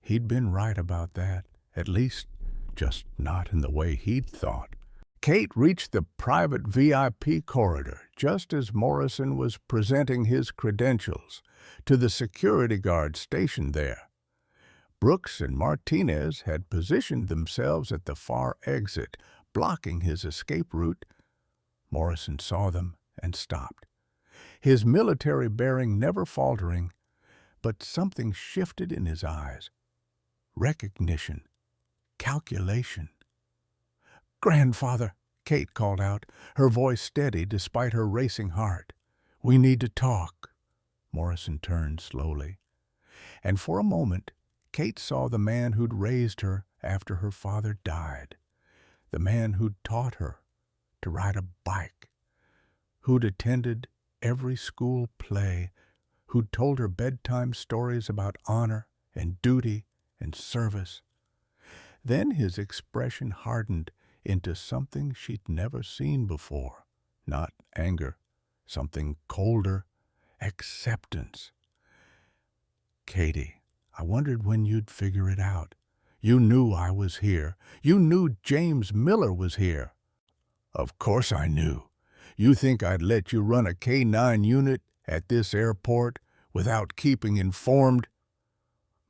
He'd been right about that, at least just not in the way he'd thought. Kate reached the private VIP corridor just as Morrison was presenting his credentials to the security guard stationed there. Brooks and Martinez had positioned themselves at the far exit, blocking his escape route. Morrison saw them and stopped, his military bearing never faltering, but something shifted in his eyes. Recognition, calculation. "Grandfather," Kate called out, her voice steady despite her racing heart. "We need to talk." Morrison turned slowly, and for a moment Kate saw the man who'd raised her after her father died, the man who'd taught her to ride a bike, who'd attended every school play, who'd told her bedtime stories about honor and duty and service. Then his expression hardened into something she'd never seen before. Not anger, something colder, acceptance. "Katie, I wondered when you'd figure it out. You knew I was here. You knew James Miller was here." "Of course I knew. You think I'd let you run a K-9 unit at this airport without keeping informed?"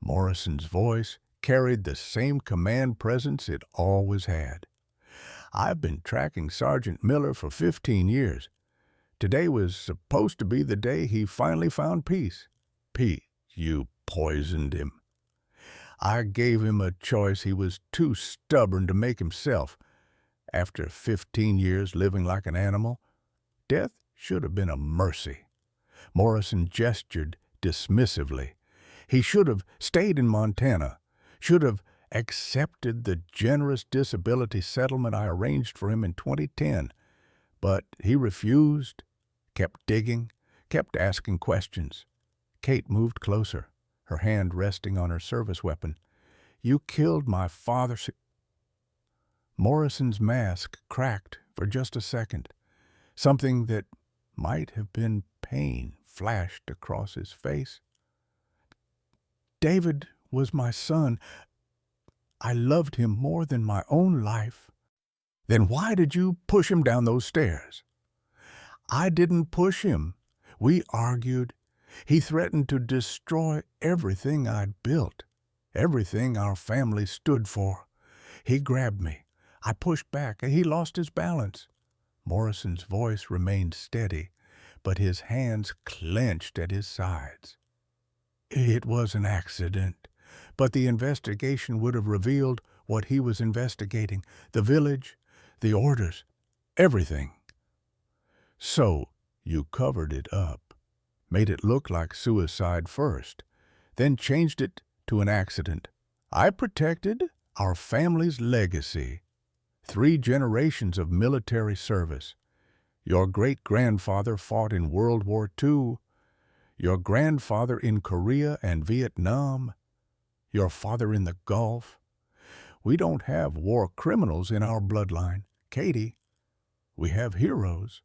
Morrison's voice carried the same command presence it always had. "I've been tracking Sergeant Miller for 15 years. Today was supposed to be the day he finally found peace." "Pete, you poisoned him." "I gave him a choice he was too stubborn to make himself. After 15 years living like an animal, death should have been a mercy." Morrison gestured dismissively. "He should have stayed in Montana, should have accepted the generous disability settlement I arranged for him in 2010. But he refused, kept digging, kept asking questions." Kate moved closer, her hand resting on her service weapon. "You killed my father." Morrison's mask cracked for just a second. Something that might have been pain flashed across his face. "David was my son. I loved him more than my own life." "Then why did you push him down those stairs?" "I didn't push him. We argued. He threatened to destroy everything I'd built, everything our family stood for. He grabbed me. I pushed back, and he lost his balance." Morrison's voice remained steady, but his hands clenched at his sides. "It was an accident, but the investigation would have revealed what he was investigating, the village, the orders, everything." "So you covered it up, made it look like suicide first, then changed it to an accident." "I protected our family's legacy. 3 generations of military service. Your great-grandfather fought in World War II, your grandfather in Korea and Vietnam, your father in the Gulf. We don't have war criminals in our bloodline, Katie. We have heroes."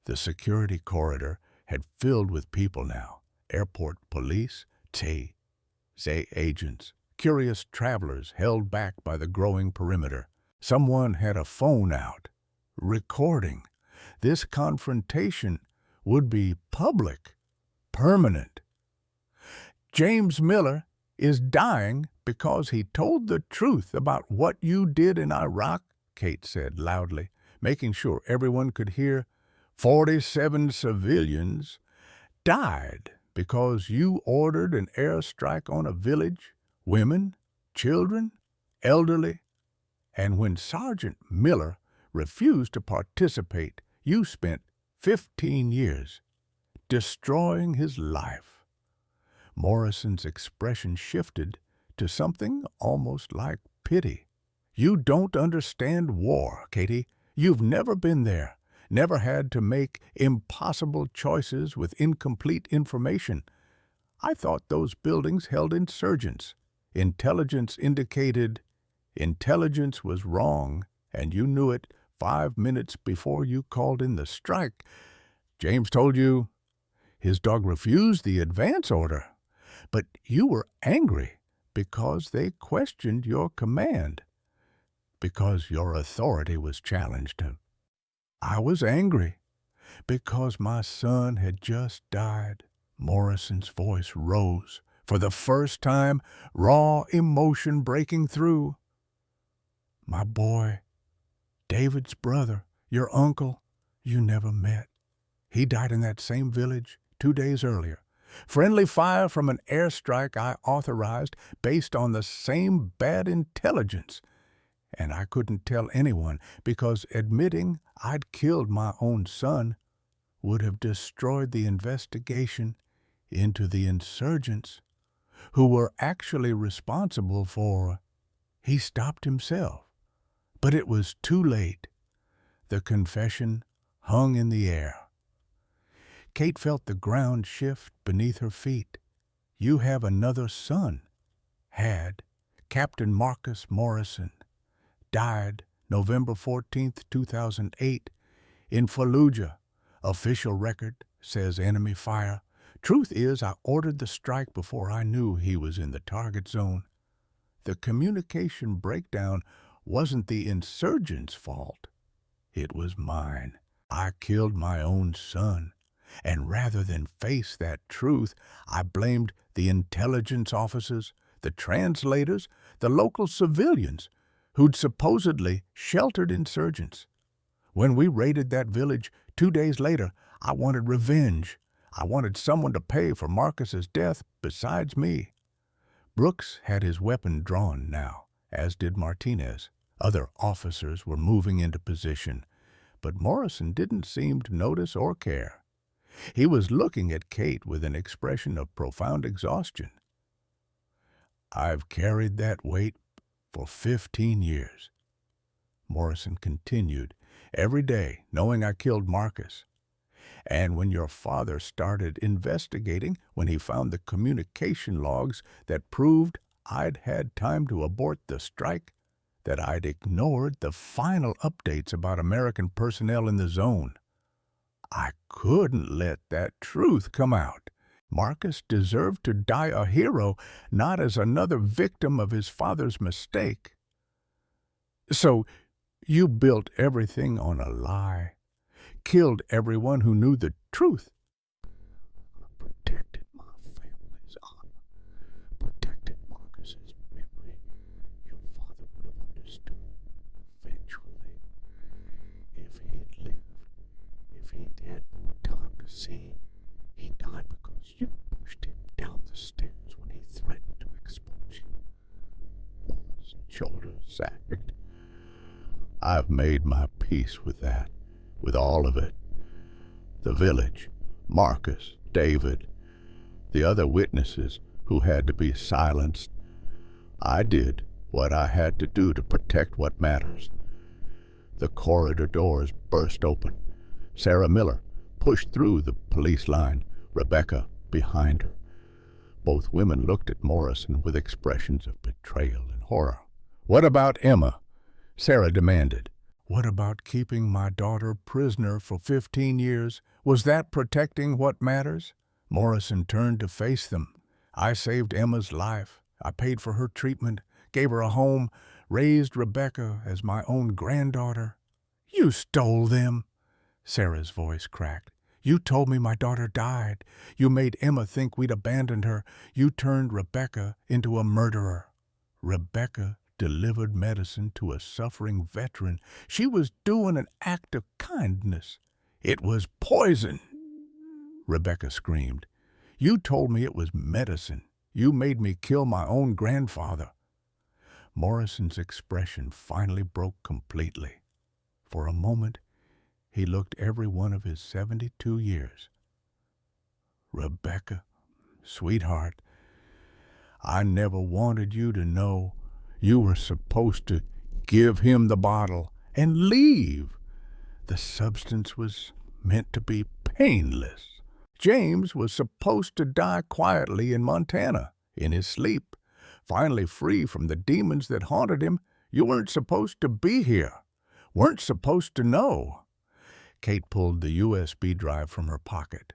The security corridor had filled with people now. Airport police, TSA agents, curious travelers held back by the growing perimeter. Someone had a phone out, recording. This confrontation would be public, permanent. James Miller is dying because he told the truth about what you did in Iraq, Kate said loudly, making sure everyone could hear. 47 civilians died because you ordered an airstrike on a village, women, children, elderly, and when Sergeant Miller refused to participate, you spent 15 years destroying his life. Morrison's expression shifted to something almost like pity. You don't understand war, Katie. You've never been there, never had to make impossible choices with incomplete information. I thought those buildings held insurgents. Intelligence indicated intelligence was wrong, and you knew it 5 minutes before you called in the strike. James told you his dog refused the advance order, but you were angry because they questioned your command, because your authority was challenged. I was angry because my son had just died. Morrison's voice rose, for the first time, raw emotion breaking through. My boy, David's brother, your uncle, you never met. He died in that same village 2 days earlier. Friendly fire from an airstrike I authorized based on the same bad intelligence. And I couldn't tell anyone because admitting I'd killed my own son would have destroyed the investigation into the insurgents who were actually responsible for. He stopped himself. But it was too late. The confession hung in the air. Kate felt the ground shift beneath her feet. You have another son. Had. Captain Marcus Morrison. Died November 14th, 2008, in Fallujah. Official record says enemy fire. Truth is, I ordered the strike before I knew he was in the target zone. The communication breakdown wasn't the insurgents' fault. It was mine. I killed my own son. And rather than face that truth, I blamed the intelligence officers, the translators, the local civilians who'd supposedly sheltered insurgents. When we raided that village 2 days later, I wanted revenge. I wanted someone to pay for Marcus's death besides me. Brooks had his weapon drawn now, as did Martinez. Other officers were moving into position, but Morrison didn't seem to notice or care. He was looking at Kate with an expression of profound exhaustion. I've carried that weight for 15 years. Morrison continued, every day knowing I killed Marcus. And when your father started investigating, when he found the communication logs that proved I'd had time to abort the strike, that I'd ignored the final updates about American personnel in the zone. I couldn't let that truth come out. Marcus deserved to die a hero, not as another victim of his father's mistake. So you built everything on a lie, killed everyone who knew the truth. I protected my family's honor, protected Marcus's memory. Your father would have understood eventually. If he'd lived, if he'd had more time to see, he died because you pushed him down the stairs when he threatened to expose you. His shoulders sagged. I've made my peace with that, with all of it. The village, Marcus, David, the other witnesses who had to be silenced. I did what I had to do to protect what matters. The corridor doors burst open. Sarah Miller pushed through the police line, Rebecca behind her. Both women looked at Morrison with expressions of betrayal and horror. What about Emma? Sarah demanded. What about keeping my daughter prisoner for 15 years? Was that protecting what matters? Morrison turned to face them. I saved Emma's life. I paid for her treatment, gave her a home, raised Rebecca as my own granddaughter. You stole them. Sarah's voice cracked. You told me my daughter died. You made Emma think we'd abandoned her. You turned Rebecca into a murderer. Rebecca delivered medicine to a suffering veteran. She was doing an act of kindness. It was poison. Rebecca screamed. You told me it was medicine. You made me kill my own grandfather. Morrison's expression finally broke completely. For a moment, he looked every one of his 72 years. Rebecca, sweetheart, I never wanted you to know. You were supposed to give him the bottle and leave. The substance was meant to be painless. James was supposed to die quietly in Montana, in his sleep. Finally free from the demons that haunted him. You weren't supposed to be here. Weren't supposed to know. Kate pulled the USB drive from her pocket.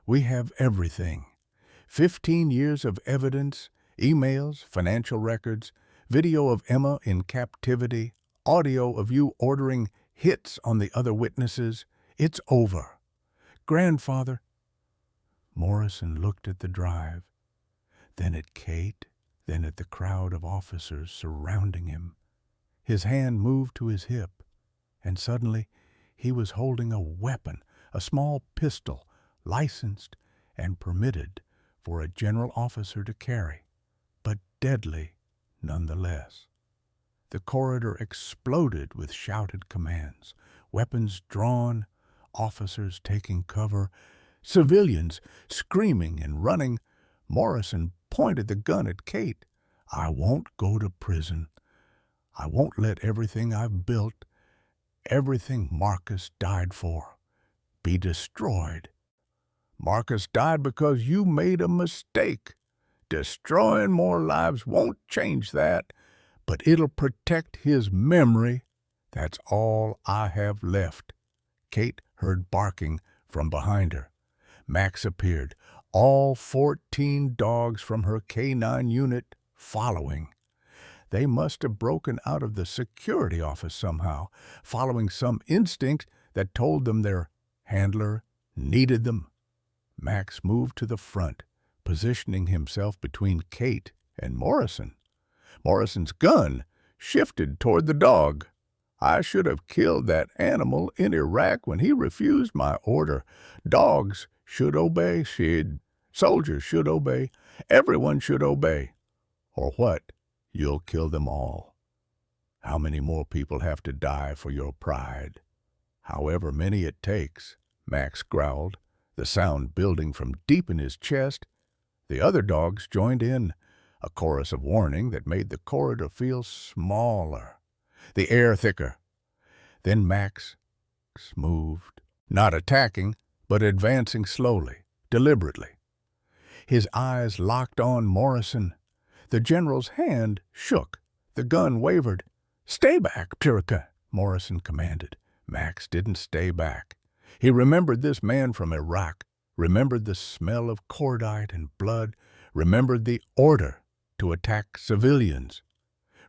We have everything. 15 years of evidence, emails, financial records, video of Emma in captivity, audio of you ordering hits on the other witnesses. It's over. Grandfather. Morrison looked at the drive, then at Kate, then at the crowd of officers surrounding him. His hand moved to his hip, and suddenly he was holding a weapon, a small pistol, licensed and permitted for a general officer to carry, but deadly nonetheless. The corridor exploded with shouted commands, weapons drawn, officers taking cover, civilians screaming and running. Morrison pointed the gun at Kate. I won't go to prison. I won't let everything I've built, everything Marcus died for, be destroyed. Marcus died because you made a mistake. Destroying more lives won't change that, but it'll protect his memory. That's all I have left. Kate heard barking from behind her. Max appeared, all 14 dogs from her K9 unit following. They must have broken out of the security office somehow, following some instinct that told them their handler needed them. Max moved to the front, positioning himself between Kate and Morrison. Morrison's gun shifted toward the dog. I should have killed that animal in Iraq when he refused my order. Dogs should obey, Sid. Soldiers should obey. Everyone should obey. Or what? You'll kill them all. How many more people have to die for your pride? However many it takes, Max growled, the sound building from deep in his chest. The other dogs joined in, a chorus of warning that made the corridor feel smaller, the air thicker. Then Max moved, not attacking, but advancing slowly, deliberately. His eyes locked on Morrison. The general's hand shook. The gun wavered. Stay back, Pirka, Morrison commanded. Max didn't stay back. He remembered this man from Iraq, remembered the smell of cordite and blood, remembered the order to attack civilians,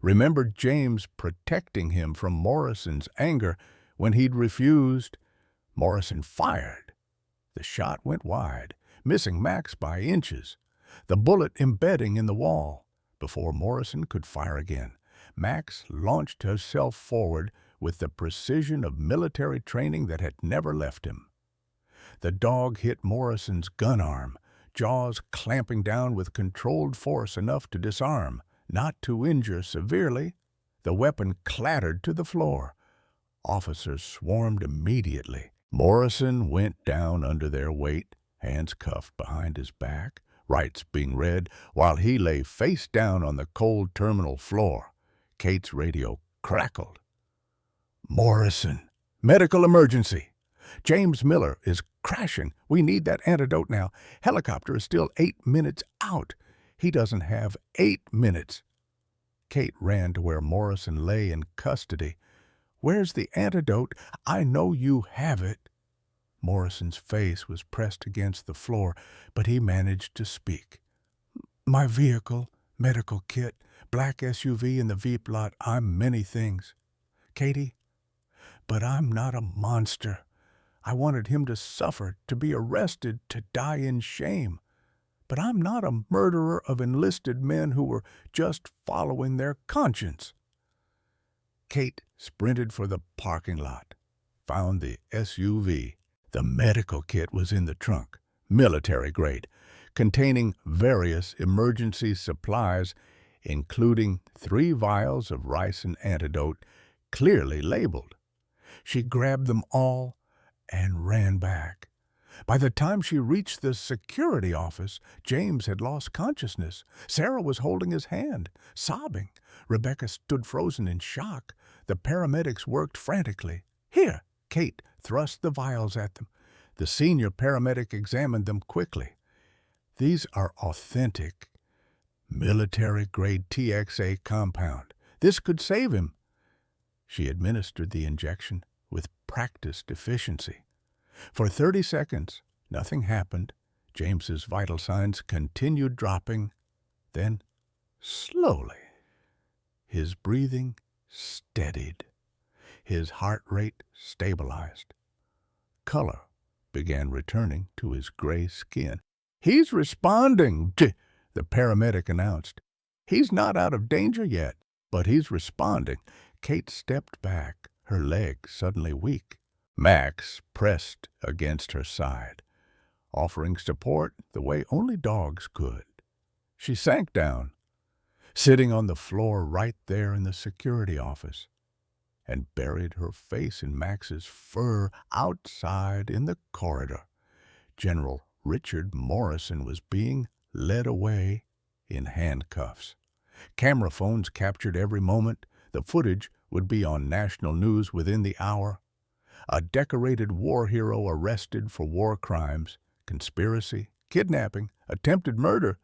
remembered James protecting him from Morrison's anger when he'd refused. Morrison fired. The shot went wide, missing Max by inches, the bullet embedding in the wall. Before Morrison could fire again, Max launched herself forward with the precision of military training that had never left him. The dog hit Morrison's gun arm, jaws clamping down with controlled force enough to disarm, not to injure severely. The weapon clattered to the floor. Officers swarmed immediately. Morrison went down under their weight, hands cuffed behind his back, rights being read, while he lay face down on the cold terminal floor. Kate's radio crackled. Morrison, medical emergency. James Miller is crashing. We need that antidote now. Helicopter is still 8 minutes out. He doesn't have 8 minutes. Kate ran to where Morrison lay in custody. Where's the antidote? I know you have it. Morrison's face was pressed against the floor, but he managed to speak. My vehicle, medical kit, black SUV in the Veep lot. I'm many things. Katie, but I'm not a monster. I wanted him to suffer, to be arrested, to die in shame. But I'm not a murderer of enlisted men who were just following their conscience." Kate sprinted for the parking lot, found the SUV. The medical kit was in the trunk, military grade, containing various emergency supplies, including 3 vials of ricin antidote, clearly labeled. She grabbed them all and ran back. By the time she reached the security office, James had lost consciousness. Sarah was holding his hand, sobbing. Rebecca stood frozen in shock. The paramedics worked frantically. "Here!" Kate thrust the vials at them. The senior paramedic examined them quickly. "These are authentic, military-grade TXA compound. This could save him." She administered the injection with practiced efficiency. For 30 seconds, nothing happened. James's vital signs continued dropping. Then, slowly, his breathing steadied. His heart rate stabilized. Color began returning to his gray skin. "He's responding," the paramedic announced. "He's not out of danger yet, but he's responding." Kate stepped back, her leg suddenly weak. Max pressed against her side, offering support the way only dogs could. She sank down, sitting on the floor right there in the security office, and buried her face in Max's fur. Outside in the corridor, General Richard Morrison was being led away in handcuffs. Camera phones captured every moment. The footage would be on national news within the hour. A decorated war hero arrested for war crimes, conspiracy, kidnapping, attempted murder,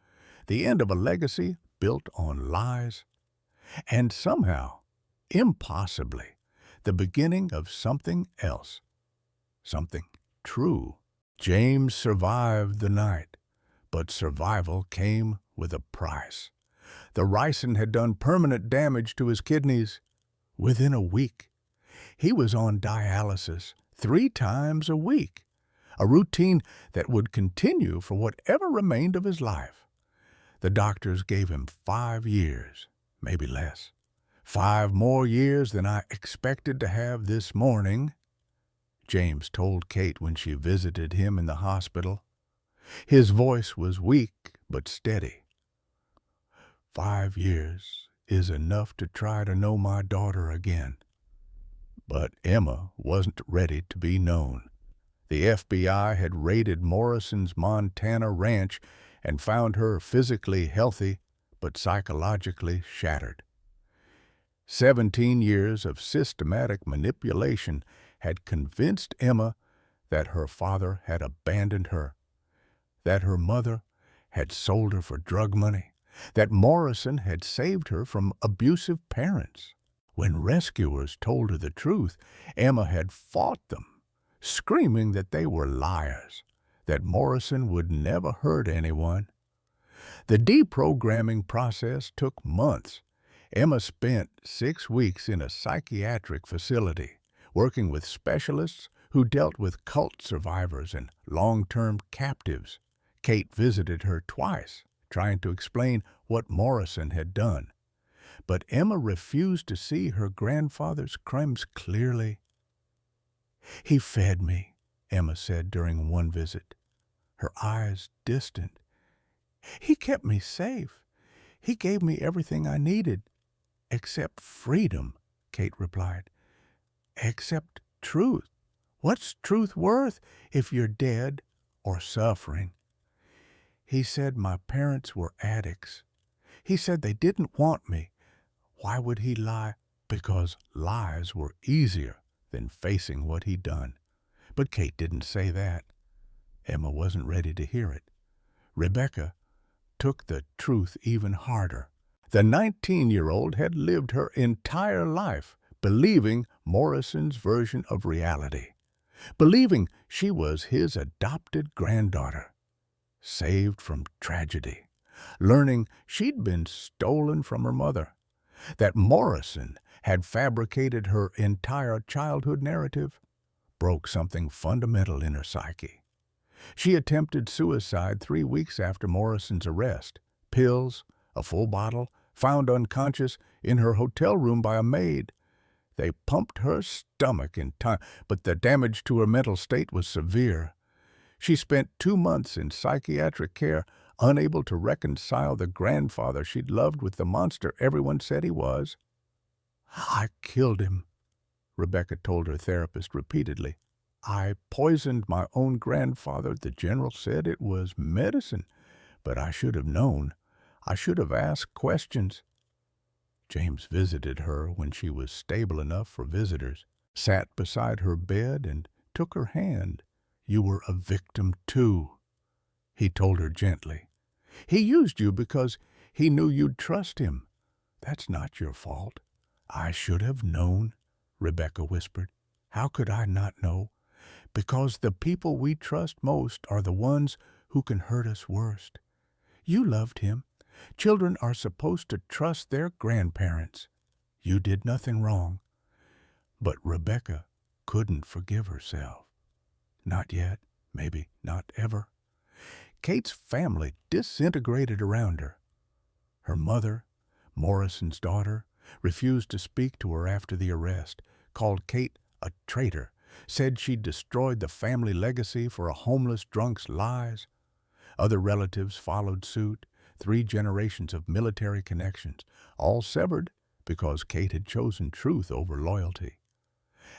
the end of a legacy built on lies, and somehow, impossibly, the beginning of something else, something true. James survived the night, but survival came with a price. The ricin had done permanent damage to his kidneys. Within a week, he was on dialysis 3 times a week, a routine that would continue for whatever remained of his life. The doctors gave him 5 years, maybe less. 5 more years than I expected to have this morning, James told Kate when she visited him in the hospital. His voice was weak but steady. 5 years is enough to try to know my daughter again. But Emma wasn't ready to be known. The FBI had raided Morrison's Montana ranch and found her physically healthy but psychologically shattered. 17 years of systematic manipulation had convinced Emma that her father had abandoned her, that her mother had sold her for drug money, that Morrison had saved her from abusive parents. When rescuers told her the truth, Emma had fought them, screaming that they were liars, that Morrison would never hurt anyone. The deprogramming process took months. Emma spent 6 weeks in a psychiatric facility, working with specialists who dealt with cult survivors and long-term captives. Kate visited her twice, trying to explain what Morrison had done. But Emma refused to see her grandfather's crimes clearly. "He fed me," Emma said during one visit, her eyes distant. "He kept me safe. He gave me everything I needed, except freedom," Kate replied. "Except truth. What's truth worth if you're dead or suffering? He said my parents were addicts. He said they didn't want me. Why would he lie? Because lies were easier than facing what he'd done." But Kate didn't say that. Emma wasn't ready to hear it. Rebecca took the truth even harder. The 19-year-old had lived her entire life believing Morrison's version of reality, believing she was his adopted granddaughter, saved from tragedy, learning she'd been stolen from her mother, that Morrison had fabricated her entire childhood narrative. broke something fundamental in her psyche. She attempted suicide 3 weeks after Morrison's arrest. Pills, a full bottle, found unconscious in her hotel room by a maid. They pumped her stomach in time, but the damage to her mental state was severe. She spent 2 months in psychiatric care, unable to reconcile the grandfather she'd loved with the monster everyone said he was. "I killed him," Rebecca told her therapist repeatedly. "I poisoned my own grandfather. The general said it was medicine, but I should have known. I should have asked questions." James visited her when she was stable enough for visitors, sat beside her bed and took her hand. "You were a victim too," he told her gently. "He used you because he knew you'd trust him. That's not your fault." "I should have known," Rebecca whispered. "How could I not know? Because the people we trust most are the ones who can hurt us worst. You loved him. Children are supposed to trust their grandparents. You did nothing wrong." But Rebecca couldn't forgive herself. Not yet, maybe not ever. Kate's family disintegrated around her. Her mother, Morrison's daughter, refused to speak to her after the arrest, called Kate a traitor, said she'd destroyed the family legacy for a homeless drunk's lies. Other relatives followed suit, 3 generations of military connections, all severed because Kate had chosen truth over loyalty.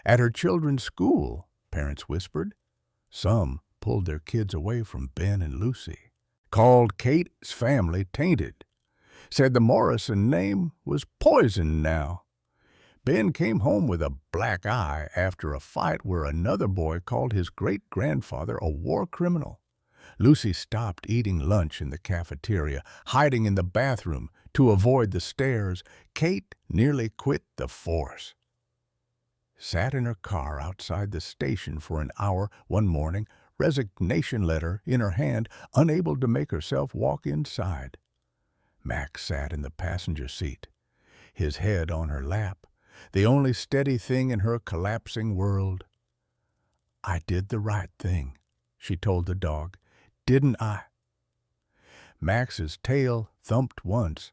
At her children's school, parents whispered, some pulled their kids away from Ben and Lucy, called Kate's family tainted, said the Morrison name was poisoned now. Ben came home with a black eye after a fight where another boy called his great-grandfather a war criminal. Lucy stopped eating lunch in the cafeteria, hiding in the bathroom to avoid the stares. Kate nearly quit the force. Sat in her car outside the station for an hour one morning, resignation letter in her hand, unable to make herself walk inside. Max sat in the passenger seat, his head on her lap, the only steady thing in her collapsing world. "I did the right thing," she told the dog. "Didn't I?" Max's tail thumped once.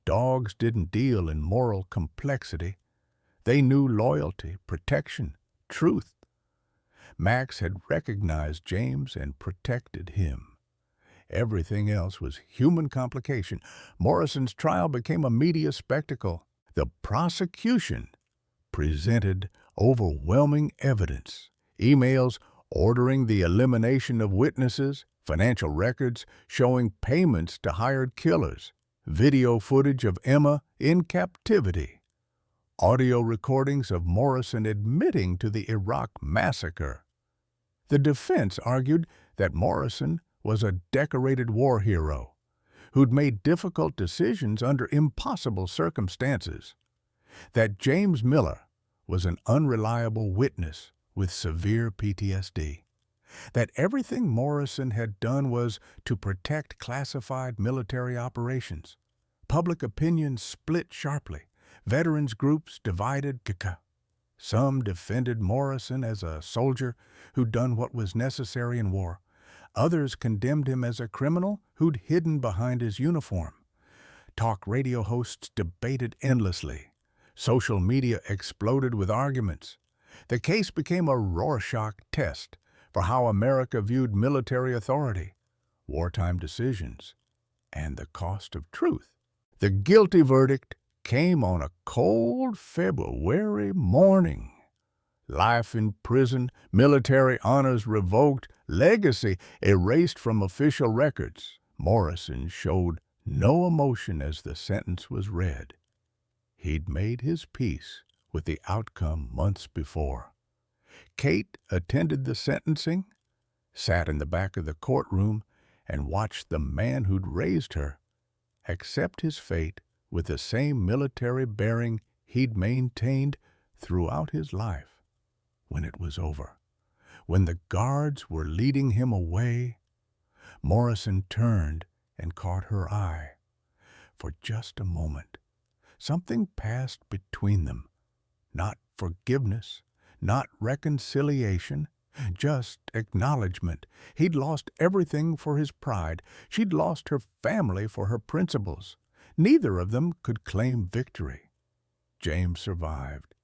Dogs didn't deal in moral complexity. They knew loyalty, protection, truth. Max had recognized James and protected him. Everything else was human complication. Morrison's trial became a media spectacle. The prosecution presented overwhelming evidence. Emails ordering the elimination of witnesses, financial records showing payments to hired killers, video footage of Emma in captivity, audio recordings of Morrison admitting to the Iraq massacre. The defense argued that Morrison was a decorated war hero who'd made difficult decisions under impossible circumstances, that James Miller was an unreliable witness with severe PTSD, that everything Morrison had done was to protect classified military operations. Public opinion split sharply. Veterans groups divided. Some defended Morrison as a soldier who'd done what was necessary in war. Others condemned him as a criminal who'd hidden behind his uniform. Talk radio hosts debated endlessly. Social media exploded with arguments. The case became a Rorschach test for how America viewed military authority, wartime decisions, and the cost of truth. The guilty verdict came on a cold February morning. Life in prison, military honors revoked, legacy erased from official records. Morrison showed no emotion as the sentence was read. He'd made his peace with the outcome months before. Kate attended the sentencing, sat in the back of the courtroom, and watched the man who'd raised her accept his fate with the same military bearing he'd maintained throughout his life. When it was over, when the guards were leading him away, Morrison turned and caught her eye. For just a moment, something passed between them. Not forgiveness, not reconciliation, just acknowledgement. He'd lost everything for his pride. She'd lost her family for her principles. Neither of them could claim victory. James survived.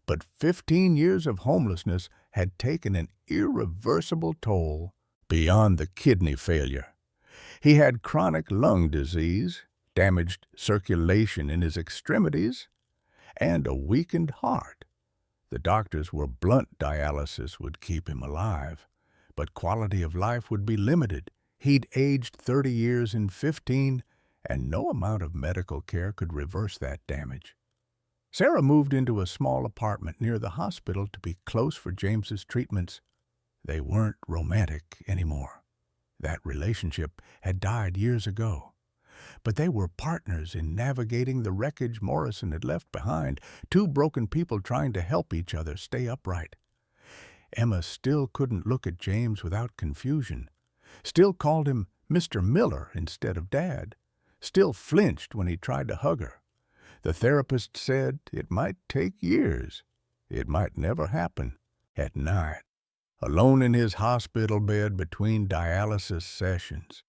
But 15 years of homelessness had taken an irreversible toll beyond the kidney failure. He had chronic lung disease, damaged circulation in his extremities, and a weakened heart. The doctors were blunt dialysis would keep him alive, but quality of life would be limited. He'd aged 30 years in 15, and no amount of medical care could reverse that damage. Sarah moved into a small apartment near the hospital to be close for James's treatments. They weren't romantic anymore. That relationship had died years ago. But they were partners in navigating the wreckage Morrison had left behind, two broken people trying to help each other stay upright. Emma still couldn't look at James without confusion, still called him Mr. Miller instead of Dad, still flinched when he tried to hug her. The therapist said it might take years. It might never happen. At night, alone in his hospital bed between dialysis sessions,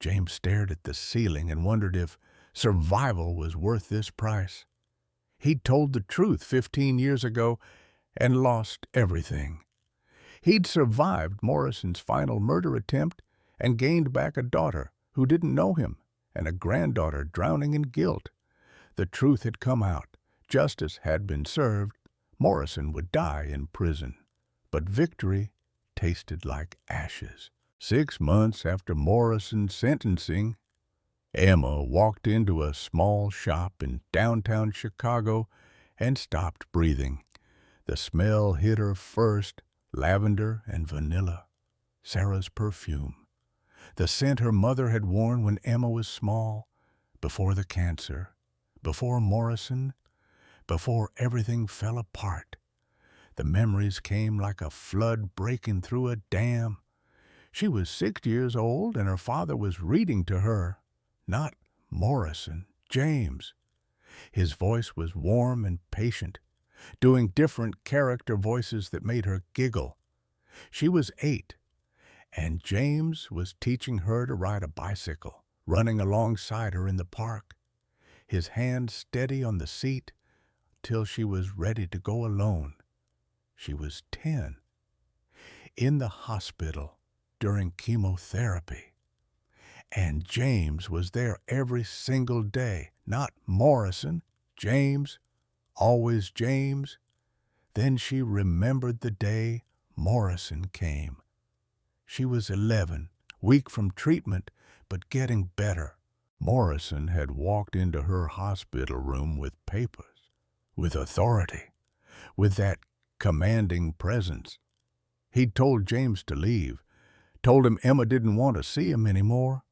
James stared at the ceiling and wondered if survival was worth this price. He'd told the truth 15 years ago and lost everything. He'd survived Morrison's final murder attempt and gained back a daughter who didn't know him and a granddaughter drowning in guilt. The truth had come out. Justice had been served. Morrison would die in prison. But victory tasted like ashes. 6 months after Morrison's sentencing, Emma walked into a small shop in downtown Chicago and stopped breathing. The smell hit her first, lavender and vanilla, Sarah's perfume. The scent her mother had worn when Emma was small, before the cancer, before Morrison, before everything fell apart. The memories came like a flood breaking through a dam. She was 6 years old, and her father was reading to her. Not Morrison, James. His voice was warm and patient, doing different character voices that made her giggle. She was 8, and James was teaching her to ride a bicycle, running alongside her in the park, his hand steady on the seat till she was ready to go alone. She was 10. In the hospital, during chemotherapy. And James was there every single day. Not Morrison, James, always James. Then she remembered the day Morrison came. She was 11, weak from treatment, but getting better. Morrison had walked into her hospital room with papers, with authority, with that commanding presence. He'd told James to leave, told him Emma didn't want to see him anymore.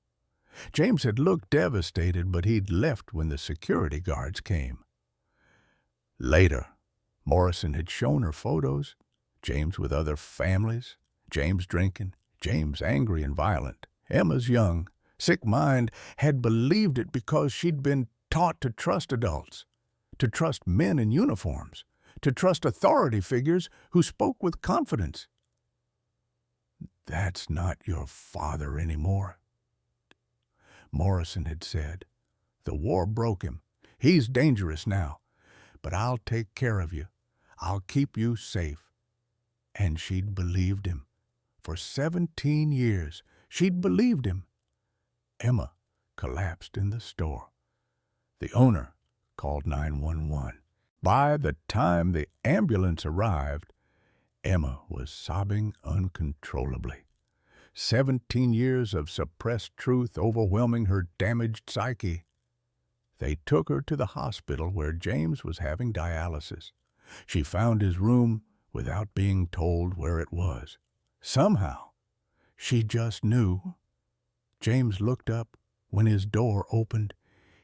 James had looked devastated, but he'd left when the security guards came. Later, Morrison had shown her photos, James with other families, James drinking, James angry and violent. Emma's young, sick mind had believed it because she'd been taught to trust adults, to trust men in uniforms, to trust authority figures who spoke with confidence. "That's not your father anymore," Morrison had said. "The war broke him. He's dangerous now. But I'll take care of you. I'll keep you safe." And she'd believed him. For 17 years, she'd believed him. Emma collapsed in the store. The owner called 911. By the time the ambulance arrived, Emma was sobbing uncontrollably. 17 years of suppressed truth overwhelming her damaged psyche. They took her to the hospital where James was having dialysis. She found his room without being told where it was. Somehow, she just knew. James looked up when his door opened.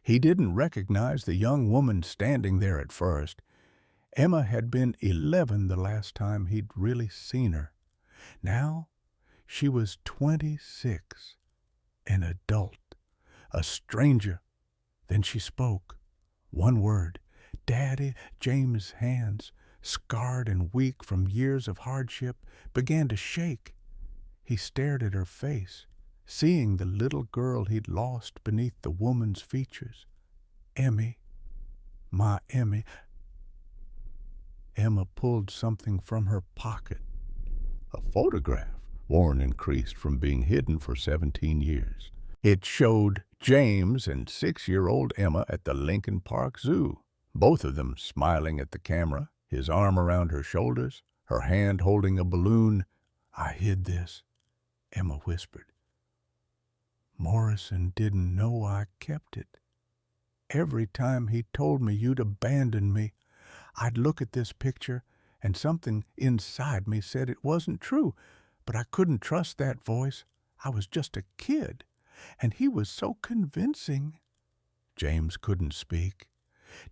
He didn't recognize the young woman standing there at first. Emma had been 11 the last time he'd really seen her. Now, she was 26, an adult, a stranger. Then she spoke. One word, "Daddy." James' hands scarred and weak from years of hardship, began to shake. He stared at her face, seeing the little girl he'd lost beneath the woman's features. Emmy, my Emmy. Emma pulled something from her pocket. A photograph, worn and creased from being hidden for 17 years. It showed James and 6-year-old Emma at the Lincoln Park Zoo, both of them smiling at the camera, his arm around her shoulders, her hand holding a balloon. "I hid this," Emma whispered. "Morrison didn't know I kept it. Every time he told me you'd abandoned me, I'd look at this picture, and something inside me said it wasn't true, but I couldn't trust that voice. I was just a kid, and he was so convincing." James couldn't speak.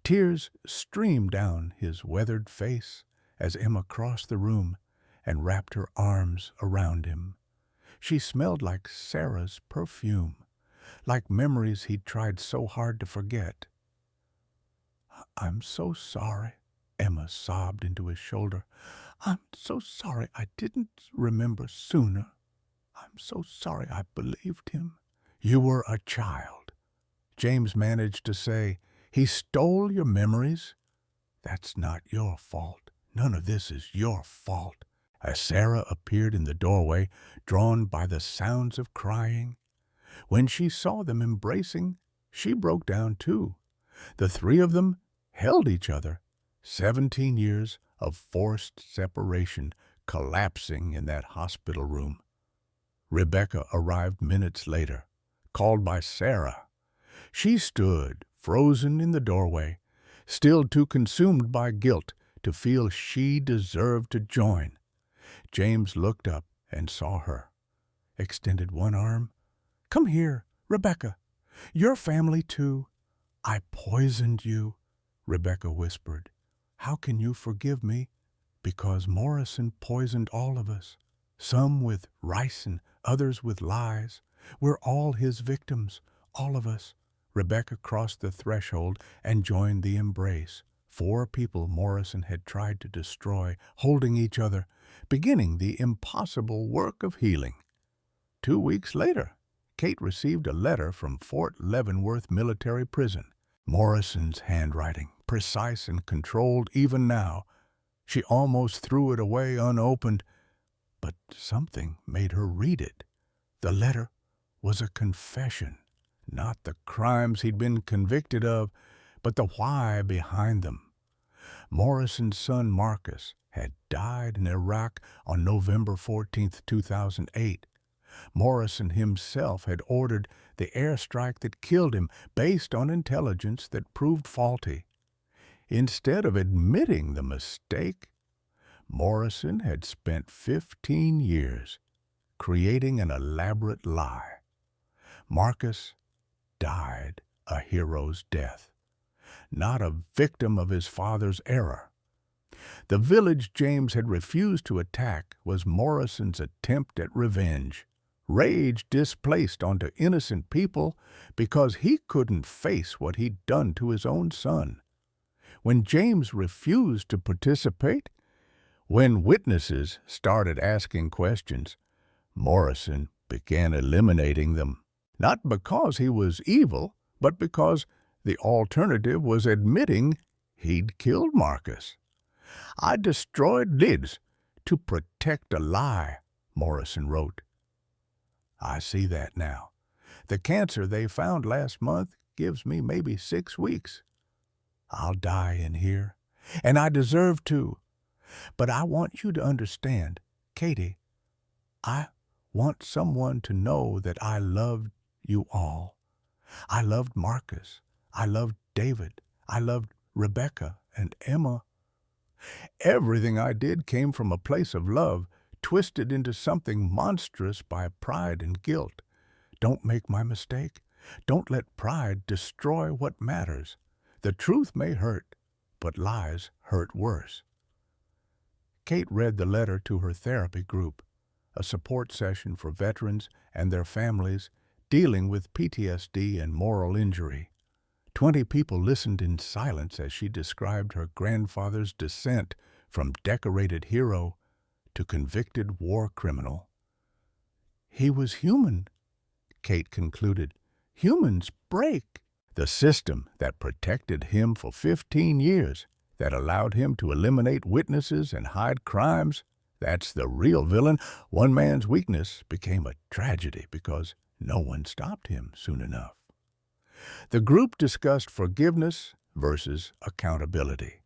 Tears streamed down his weathered face as Emma crossed the room and wrapped her arms around him. She smelled like Sarah's perfume, like memories he'd tried so hard to forget. "I'm so sorry," Emma sobbed into his shoulder. "I'm so sorry I didn't remember sooner. I'm so sorry I believed him." "You were a child," James managed to say. "He stole your memories. That's not your fault. None of this is your fault." As Sarah appeared in the doorway, drawn by the sounds of crying, when she saw them embracing, she broke down too. The three of them held each other, 17 years of forced separation collapsing in that hospital room. Rebecca arrived minutes later, called by Sarah. She stood, frozen in the doorway, still too consumed by guilt to feel she deserved to join. James looked up and saw her, extended one arm. "Come here, Rebecca. Your family too." "I poisoned you," Rebecca whispered. "How can you forgive me?" "Because Morrison poisoned all of us. Some with ricin, others with lies. We're all his victims, all of us." Rebecca crossed the threshold and joined the embrace. 4 people Morrison had tried to destroy, holding each other, beginning the impossible work of healing. 2 weeks later, Kate received a letter from Fort Leavenworth Military Prison. Morrison's handwriting, precise and controlled even now. She almost threw it away unopened, but something made her read it. The letter was a confession, not the crimes he'd been convicted of, but the why behind them. Morrison's son Marcus had died in Iraq on November 14, 2008. Morrison himself had ordered the airstrike that killed him based on intelligence that proved faulty. Instead of admitting the mistake, Morrison had spent 15 years creating an elaborate lie. Marcus died a hero's death, not a victim of his father's error. The village James had refused to attack was Morrison's attempt at revenge. Rage displaced onto innocent people because he couldn't face what he'd done to his own son. When James refused to participate, when witnesses started asking questions, Morrison began eliminating them. Not because he was evil, but because the alternative was admitting he'd killed Marcus. "I destroyed lids to protect a lie," Morrison wrote. "I see that now. The cancer they found last month gives me maybe 6 weeks. I'll die in here, and I deserve to. But I want you to understand, Katie, I want someone to know that I loved you all. I loved Marcus. I loved David. I loved Rebecca and Emma. Everything I did came from a place of love, twisted into something monstrous by pride and guilt. Don't make my mistake. Don't let pride destroy what matters. The truth may hurt, but lies hurt worse." Kate read the letter to her therapy group, a support session for veterans and their families dealing with PTSD and moral injury. 20 people listened in silence as she described her grandfather's descent from decorated hero to convicted war criminal. He was human, Kate concluded. Humans break. The system that protected him for 15 years, that allowed him to eliminate witnesses and hide crimes, that's the real villain. One man's weakness became a tragedy because no one stopped him soon enough. The group discussed forgiveness versus accountability.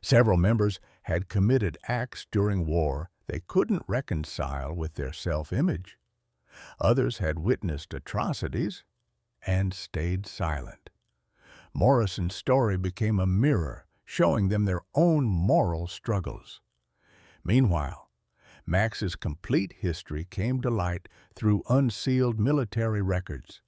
Several members had committed acts during war they couldn't reconcile with their self-image. Others had witnessed atrocities and stayed silent. Morrison's story became a mirror showing them their own moral struggles. Meanwhile, Max's complete history came to light through unsealed military records.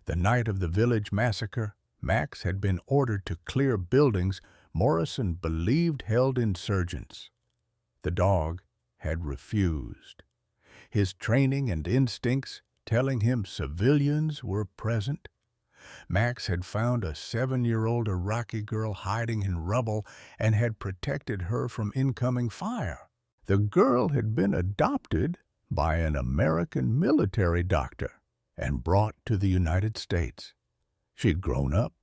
The night of the village massacre, Max had been ordered to clear buildings Morrison believed held insurgents. The dog had refused, his training and instincts telling him civilians were present. Max had found a 7-year-old Iraqi girl hiding in rubble and had protected her from incoming fire. The girl had been adopted by an American military doctor and brought to the United States. She'd grown up,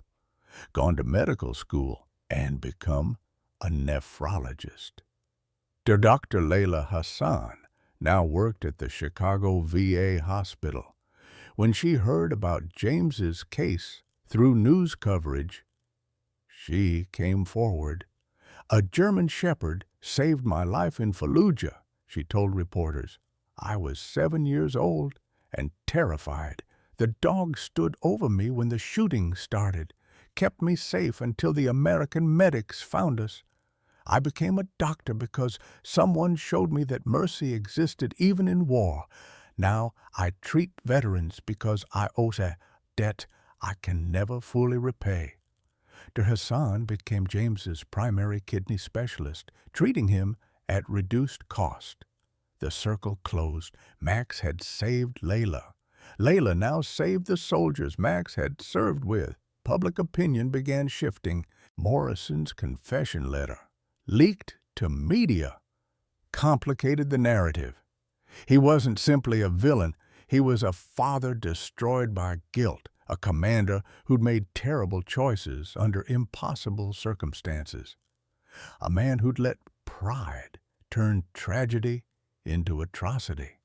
gone to medical school, and become a nephrologist. Dr. Layla Hassan now worked at the Chicago VA hospital. When she heard about James's case through news coverage, she came forward. "A German Shepherd saved my life in Fallujah," she told reporters. "I was 7 years old and terrified. The dog stood over me when the shooting started, kept me safe until the American medics found us. I became a doctor because someone showed me that mercy existed even in war. Now I treat veterans because I owe a debt I can never fully repay." Dr. Hassan became James's primary kidney specialist, treating him at reduced cost. The circle closed. Max had saved Layla. Layla now saved the soldiers Max had served with. Public opinion began shifting. Morrison's confession letter, leaked to media, complicated the narrative. He wasn't simply a villain. He was a father destroyed by guilt, a commander who'd made terrible choices under impossible circumstances, a man who'd let pride turn tragedy into atrocity.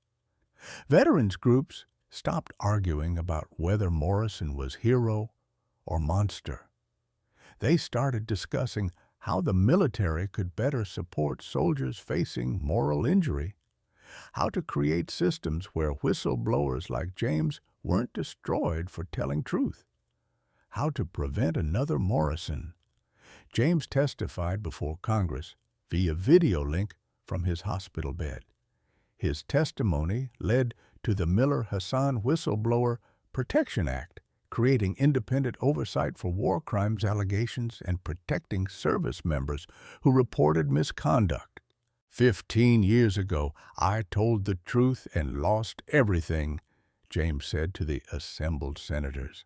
Veterans groups stopped arguing about whether Morrison was hero or monster. They started discussing how the military could better support soldiers facing moral injury, how to create systems where whistleblowers like James weren't destroyed for telling truth, how to prevent another Morrison. James testified before Congress via video link from his hospital bed. His testimony led to the Miller-Hassan Whistleblower Protection Act, creating independent oversight for war crimes allegations and protecting service members who reported misconduct. 15 years ago, I told the truth and lost everything, James said to the assembled senators.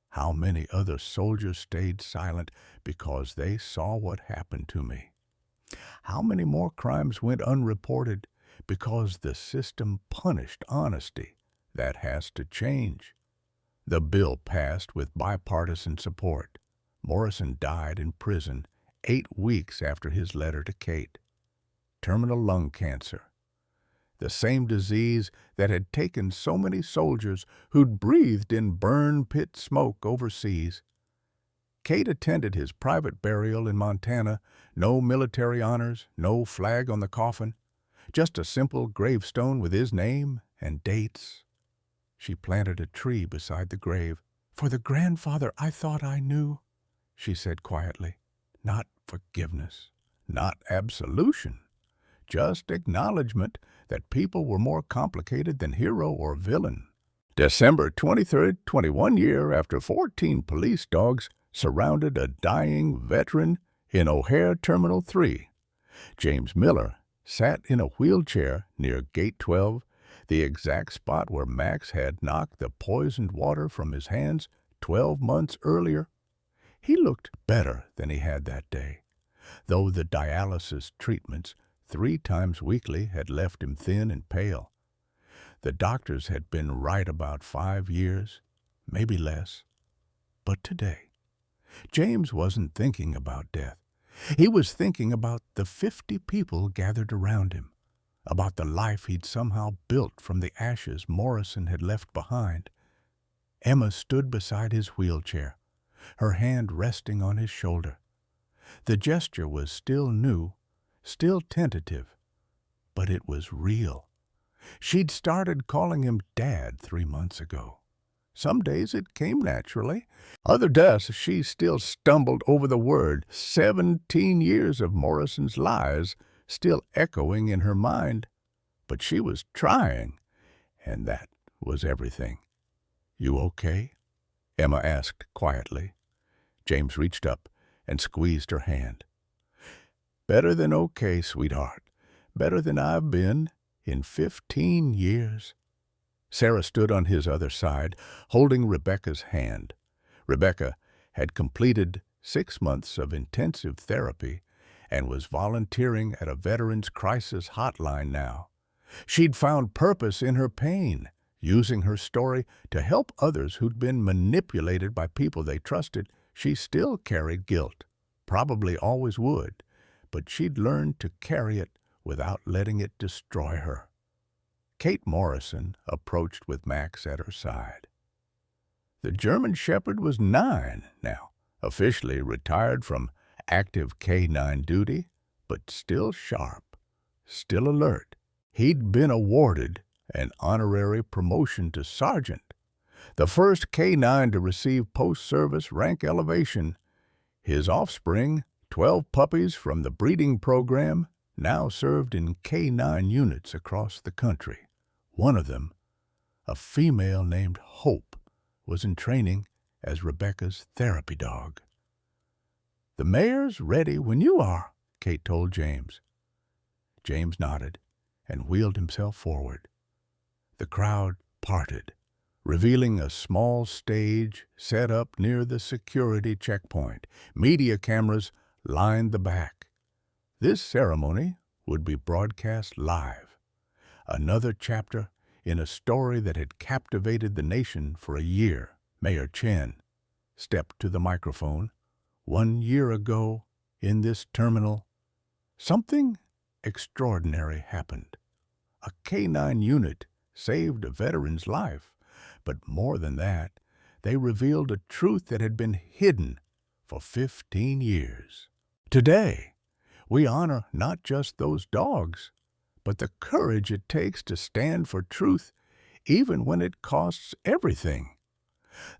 How many other soldiers stayed silent because they saw what happened to me? How many more crimes went unreported because the system punished honesty? That has to change. The bill passed with bipartisan support. Morrison died in prison 8 weeks after his letter to Kate. Terminal lung cancer, the same disease that had taken so many soldiers who'd breathed in burn pit smoke overseas. Kate attended his private burial in Montana. No military honors, no flag on the coffin, just a simple gravestone with his name and dates. She planted a tree beside the grave. "For the grandfather I thought I knew," she said quietly. Not forgiveness, not absolution, just acknowledgement that people were more complicated than hero or villain. December 23rd, 21 years after 14 police dogs surrounded a dying veteran in O'Hare Terminal 3. James Miller sat in a wheelchair near Gate 12, the exact spot where Max had knocked the poisoned water from his hands 12 months earlier. He looked better than he had that day. though the dialysis treatments 3 times weekly had left him thin and pale. The doctors had been right about 5 years, maybe less. But today, James wasn't thinking about death. He was thinking about the 50 people gathered around him, about the life he'd somehow built from the ashes Morrison had left behind. Emma stood beside his wheelchair, her hand resting on his shoulder. The gesture was still new, still tentative, but it was real. She'd started calling him Dad 3 months ago. Some days it came naturally. Other days she still stumbled over the word, 17 years of Morrison's lies still echoing in her mind. But she was trying, and that was everything. "You okay?" Emma asked quietly. James reached up and squeezed her hand. "Better than okay, sweetheart. Better than I've been in 15 years. Sarah stood on his other side, holding Rebecca's hand. Rebecca had completed 6 months of intensive therapy and was volunteering at a veterans crisis hotline now. She'd found purpose in her pain, using her story to help others who'd been manipulated by people they trusted. She still carried guilt, probably always would, but she'd learned to carry it without letting it destroy her. Kate Morrison approached with Max at her side. The German Shepherd was 9 now, officially retired from active K-9 duty, but still sharp, still alert. He'd been awarded an honorary promotion to sergeant, the first K-9 to receive post-service rank elevation. His offspring, 12 puppies from the breeding program, now served in K-9 units across the country. One of them, a female named Hope, was in training as Rebecca's therapy dog. "The mayor's ready when you are," Kate told James. James nodded and wheeled himself forward. The crowd parted, revealing a small stage set up near the security checkpoint. Media cameras lined the back. This ceremony would be broadcast live. Another chapter in a story that had captivated the nation for a year. Mayor Chen stepped to the microphone. 1 year ago, in this terminal, something extraordinary happened. A K-9 unit saved a veteran's life, but more than that, they revealed a truth that had been hidden for 15 years. Today, we honor not just those dogs, but the courage it takes to stand for truth even when it costs everything.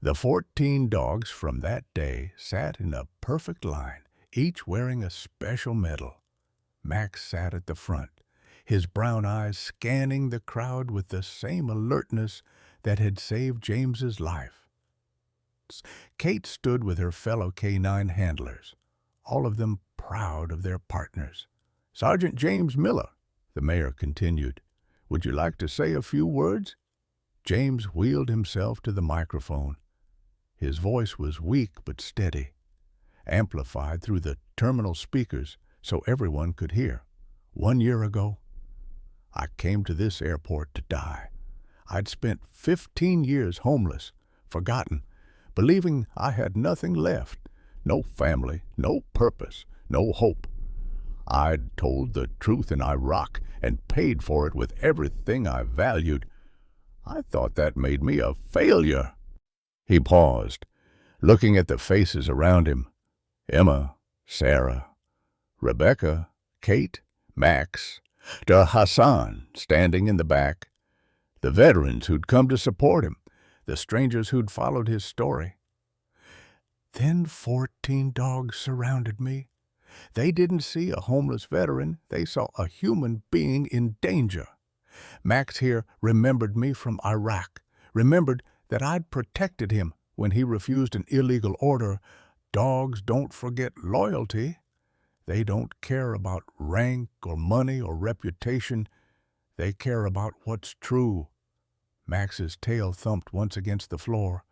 The 14 dogs from that day sat in a perfect line, each wearing a special medal. Max sat at the front, his brown eyes scanning the crowd with the same alertness that had saved James's life. Kate stood with her fellow K-9 handlers, all of them proud of their partners. "Sergeant James Miller," the mayor continued, "would you like to say a few words?" James wheeled himself to the microphone. His voice was weak but steady, amplified through the terminal speakers so everyone could hear. "1 year ago, I came to this airport to die. I'd spent 15 years homeless, forgotten, believing I had nothing left, no family, no purpose, no hope. I'd told the truth in Iraq and paid for it with everything I valued. I thought that made me a failure." He paused, looking at the faces around him. Emma, Sarah, Rebecca, Kate, Max, to Hassan standing in the back, the veterans who'd come to support him, the strangers who'd followed his story. Then 14 dogs surrounded me. They didn't see a homeless veteran. They saw a human being in danger. Max here remembered me from Iraq, remembered that I'd protected him when he refused an illegal order. Dogs don't forget loyalty. They don't care about rank or money or reputation. They care about what's true. Max's tail thumped once against the floor.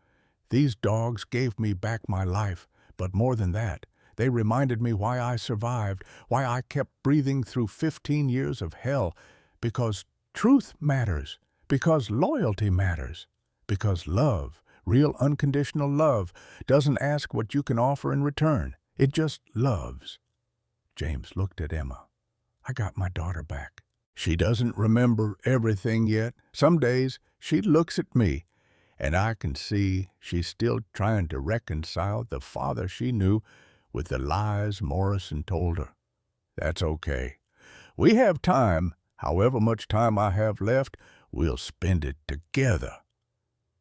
These dogs gave me back my life, but more than that, They reminded me why I survived, why I kept breathing through 15 years of hell, because truth matters, because loyalty matters, because love, real unconditional love, doesn't ask what you can offer in return. It just loves. James looked at Emma. I got my daughter back. She doesn't remember everything yet. Some days she looks at me, and I can see she's still trying to reconcile the father she knew with the lies Morrison told her. That's okay. We have time. However much time I have left, we'll spend it together.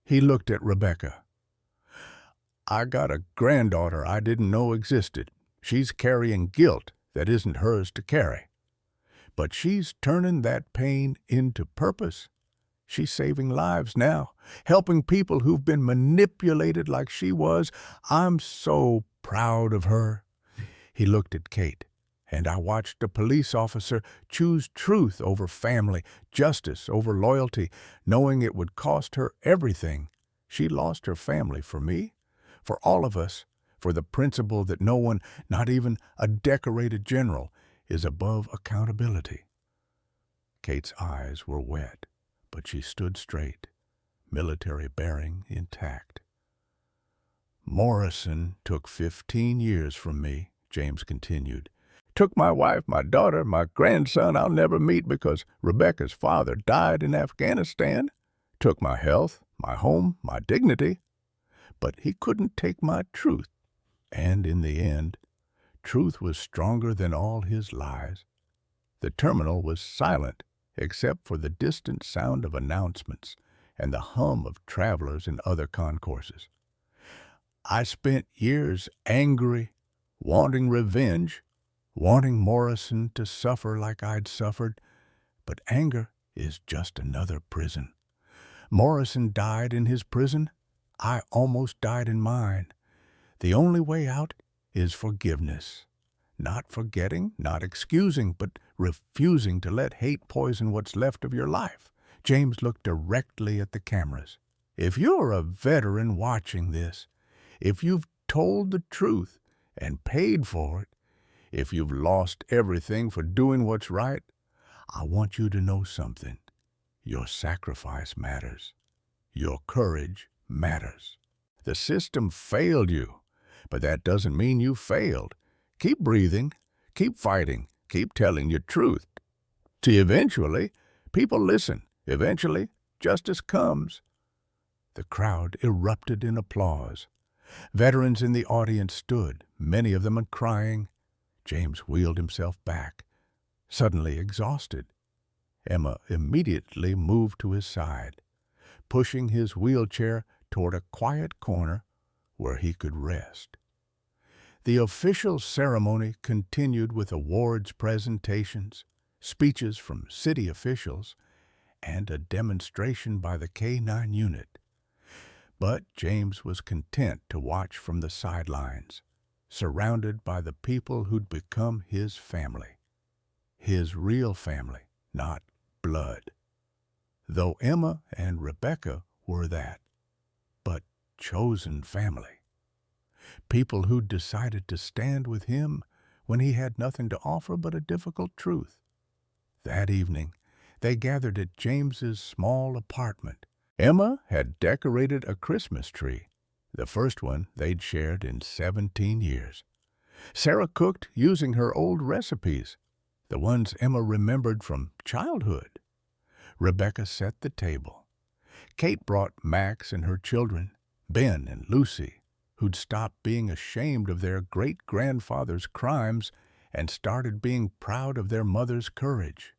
He looked at Rebecca. I got a granddaughter I didn't know existed. She's carrying guilt that isn't hers to carry. But she's turning that pain into purpose. She's saving lives now, helping people who've been manipulated like she was. I'm so proud of her. He looked at Kate, and I watched a police officer choose truth over family, justice over loyalty, knowing it would cost her everything. She lost her family for me, for all of us, for the principle that no one, not even a decorated general, is above accountability. Kate's eyes were wet, but she stood straight, military bearing intact. Morrison took 15 years from me, James continued. Took my wife, my daughter, my grandson I'll never meet because Rebecca's father died in Afghanistan. Took my health, my home, my dignity. But he couldn't take my truth. And in the end, truth was stronger than all his lies. The terminal was silent, except for the distant sound of announcements and the hum of travelers in other concourses. I spent years angry, wanting revenge, wanting Morrison to suffer like I'd suffered, but anger is just another prison. Morrison died in his prison. I almost died in mine. The only way out is forgiveness. Not forgetting, not excusing, but refusing to let hate poison what's left of your life. James looked directly at the cameras. If you're a veteran watching this, if you've told the truth and paid for it, if you've lost everything for doing what's right, I want you to know something. Your sacrifice matters. Your courage matters. The system failed you, but that doesn't mean you failed. Keep breathing, keep fighting, keep telling your truth. See, eventually, people listen. Eventually, justice comes. The crowd erupted in applause. Veterans in the audience stood, many of them crying. James wheeled himself back, suddenly exhausted. Emma immediately moved to his side, pushing his wheelchair toward a quiet corner where he could rest. The official ceremony continued with awards presentations, speeches from city officials, and a demonstration by the K-9 unit. But James was content to watch from the sidelines, surrounded by the people who'd become his family. His real family, not blood. Though Emma and Rebecca were that, but chosen family. People who'd decided to stand with him when he had nothing to offer but a difficult truth. That evening, they gathered at James's small apartment. Emma had decorated a Christmas tree, the first one they'd shared in 17 years. Sarah cooked using her old recipes, the ones Emma remembered from childhood. Rebecca set the table. Kate brought Max and her children, Ben and Lucy, who'd stopped being ashamed of their great-grandfather's crimes and started being proud of their mother's courage.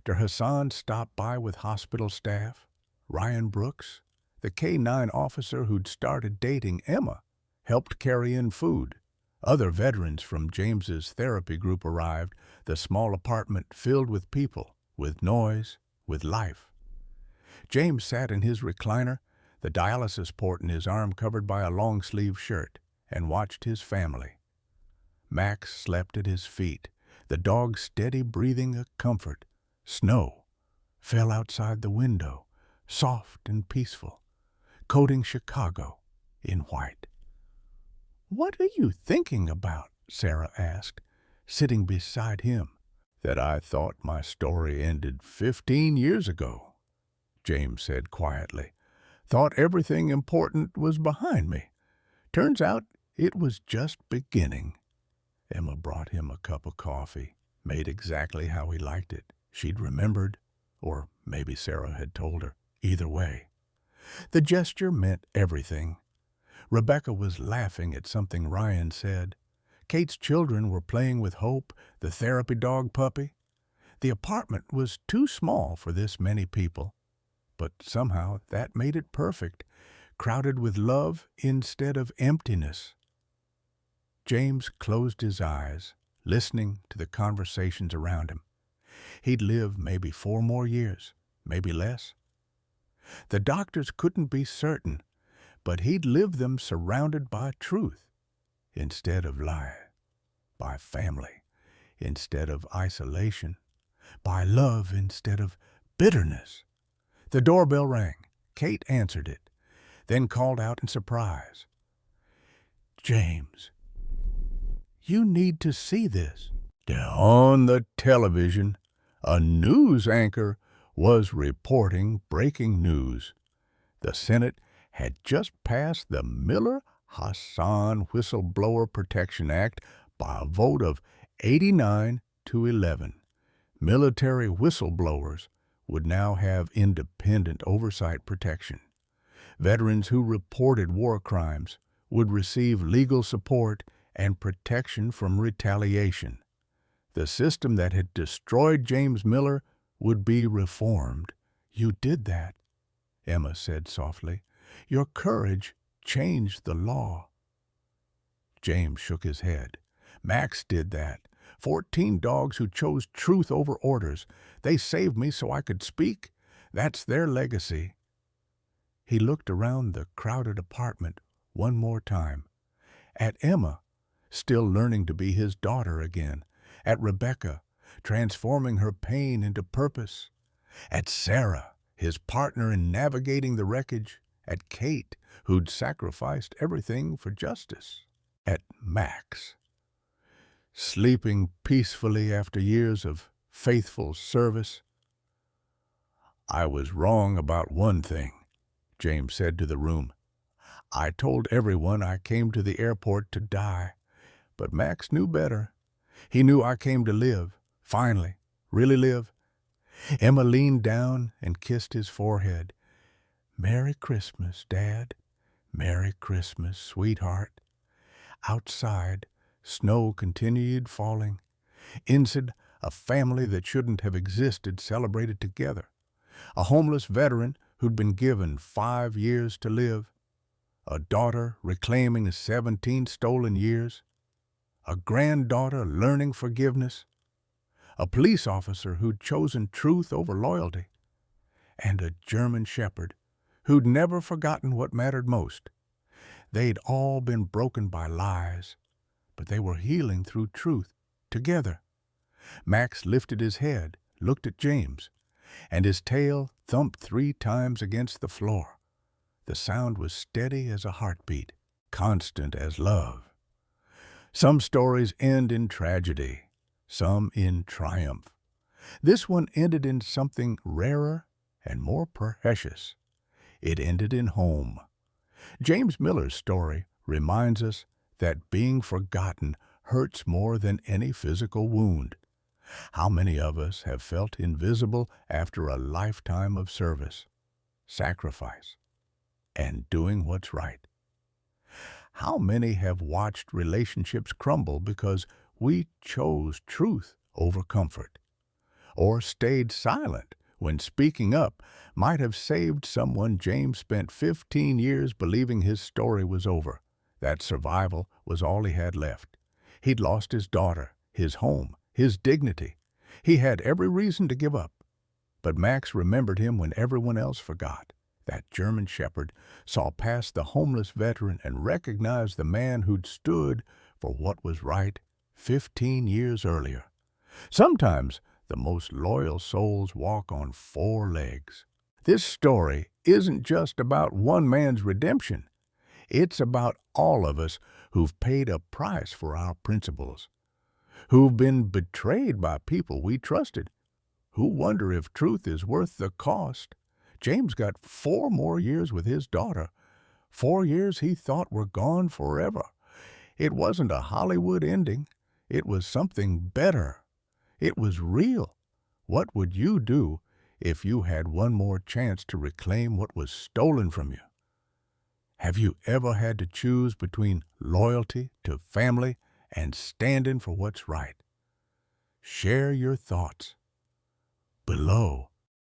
Der Hassan stopped by with hospital staff. Ryan Brooks, the K-9 officer who'd started dating Emma, helped carry in food. Other veterans from James's therapy group arrived, the small apartment filled with people, with noise, with life. James sat in his recliner, the dialysis port in his arm covered by a long-sleeve shirt, and watched his family. Max slept at his feet, the dog steady breathing a comfort. Snow fell outside the window, soft and peaceful, coating Chicago in white. "What are you thinking about?" Sarah asked, sitting beside him. That I thought my story ended 15 years ago, James said quietly. Thought everything important was behind me. Turns out it was just beginning. Emma brought him a cup of coffee, made exactly how he liked it. She'd remembered, or maybe Sarah had told her. Either way, the gesture meant everything. Rebecca was laughing at something Ryan said. Kate's children were playing with Hope, the therapy dog puppy. The apartment was too small for this many people, but somehow that made it perfect, crowded with love instead of emptiness. James closed his eyes, listening to the conversations around him. He'd live maybe 4 more years, maybe less. The doctors couldn't be certain, but he'd live them surrounded by truth instead of lie, by family instead of isolation, by love instead of bitterness. The doorbell rang. Kate answered it, then called out in surprise, "James, you need to see this." On the television, a news anchor was reporting breaking news. The Senate had just passed the Miller-Hassan Whistleblower Protection Act by a vote of 89 to 11. Military whistleblowers would now have independent oversight protection. Veterans who reported war crimes would receive legal support and protection from retaliation. The system that had destroyed James Miller would be reformed. "You did that," Emma said softly. "Your courage changed the law." James shook his head. "Max did that. 14 dogs who chose truth over orders. They saved me so I could speak. That's their legacy." He looked around the crowded apartment one more time. At Emma, still learning to be his daughter again. At Rebecca, transforming her pain into purpose. At Sarah, his partner in navigating the wreckage. At Kate, who'd sacrificed everything for justice. At Max, sleeping peacefully after years of faithful service. "I was wrong about one thing," James said to the room. "I told everyone I came to the airport to die, but Max knew better. He knew I came to live, finally, really live." Emma leaned down and kissed his forehead. "Merry Christmas, Dad. Merry Christmas, sweetheart." Outside, snow continued falling. Inside, a family that shouldn't have existed celebrated together. A homeless veteran who'd been given 5 years to live. A daughter reclaiming 17 stolen years. A granddaughter learning forgiveness. A police officer who'd chosen truth over loyalty. And a German shepherd who'd never forgotten what mattered most. They'd all been broken by lies, but they were healing through truth, together. Max lifted his head, looked at James, and his tail thumped 3 times against the floor. The sound was steady as a heartbeat, constant as love. Some stories end in tragedy, some in triumph. This one ended in something rarer and more precious. It ended in home. James Miller's story reminds us that being forgotten hurts more than any physical wound. How many of us have felt invisible after a lifetime of service, sacrifice, and doing what's right? How many have watched relationships crumble because we chose truth over comfort, or stayed silent when speaking up might have saved someone? James spent 15 years believing his story was over, that survival was all he had left. He'd lost his daughter, his home, his dignity. He had every reason to give up. But Max remembered him when everyone else forgot. That German shepherd saw past the homeless veteran and recognized the man who'd stood for what was right 15 years earlier. Sometimes the most loyal souls walk on 4 legs. This story isn't just about one man's redemption. It's about all of us who've paid a price for our principles, who've been betrayed by people we trusted, who wonder if truth is worth the cost. James got 4 more years with his daughter, 4 years he thought were gone forever. It wasn't a Hollywood ending. It was something better. It was real. What would you do if you had one more chance to reclaim what was stolen from you? Have you ever had to choose between loyalty to family and standing for what's right? Share your thoughts below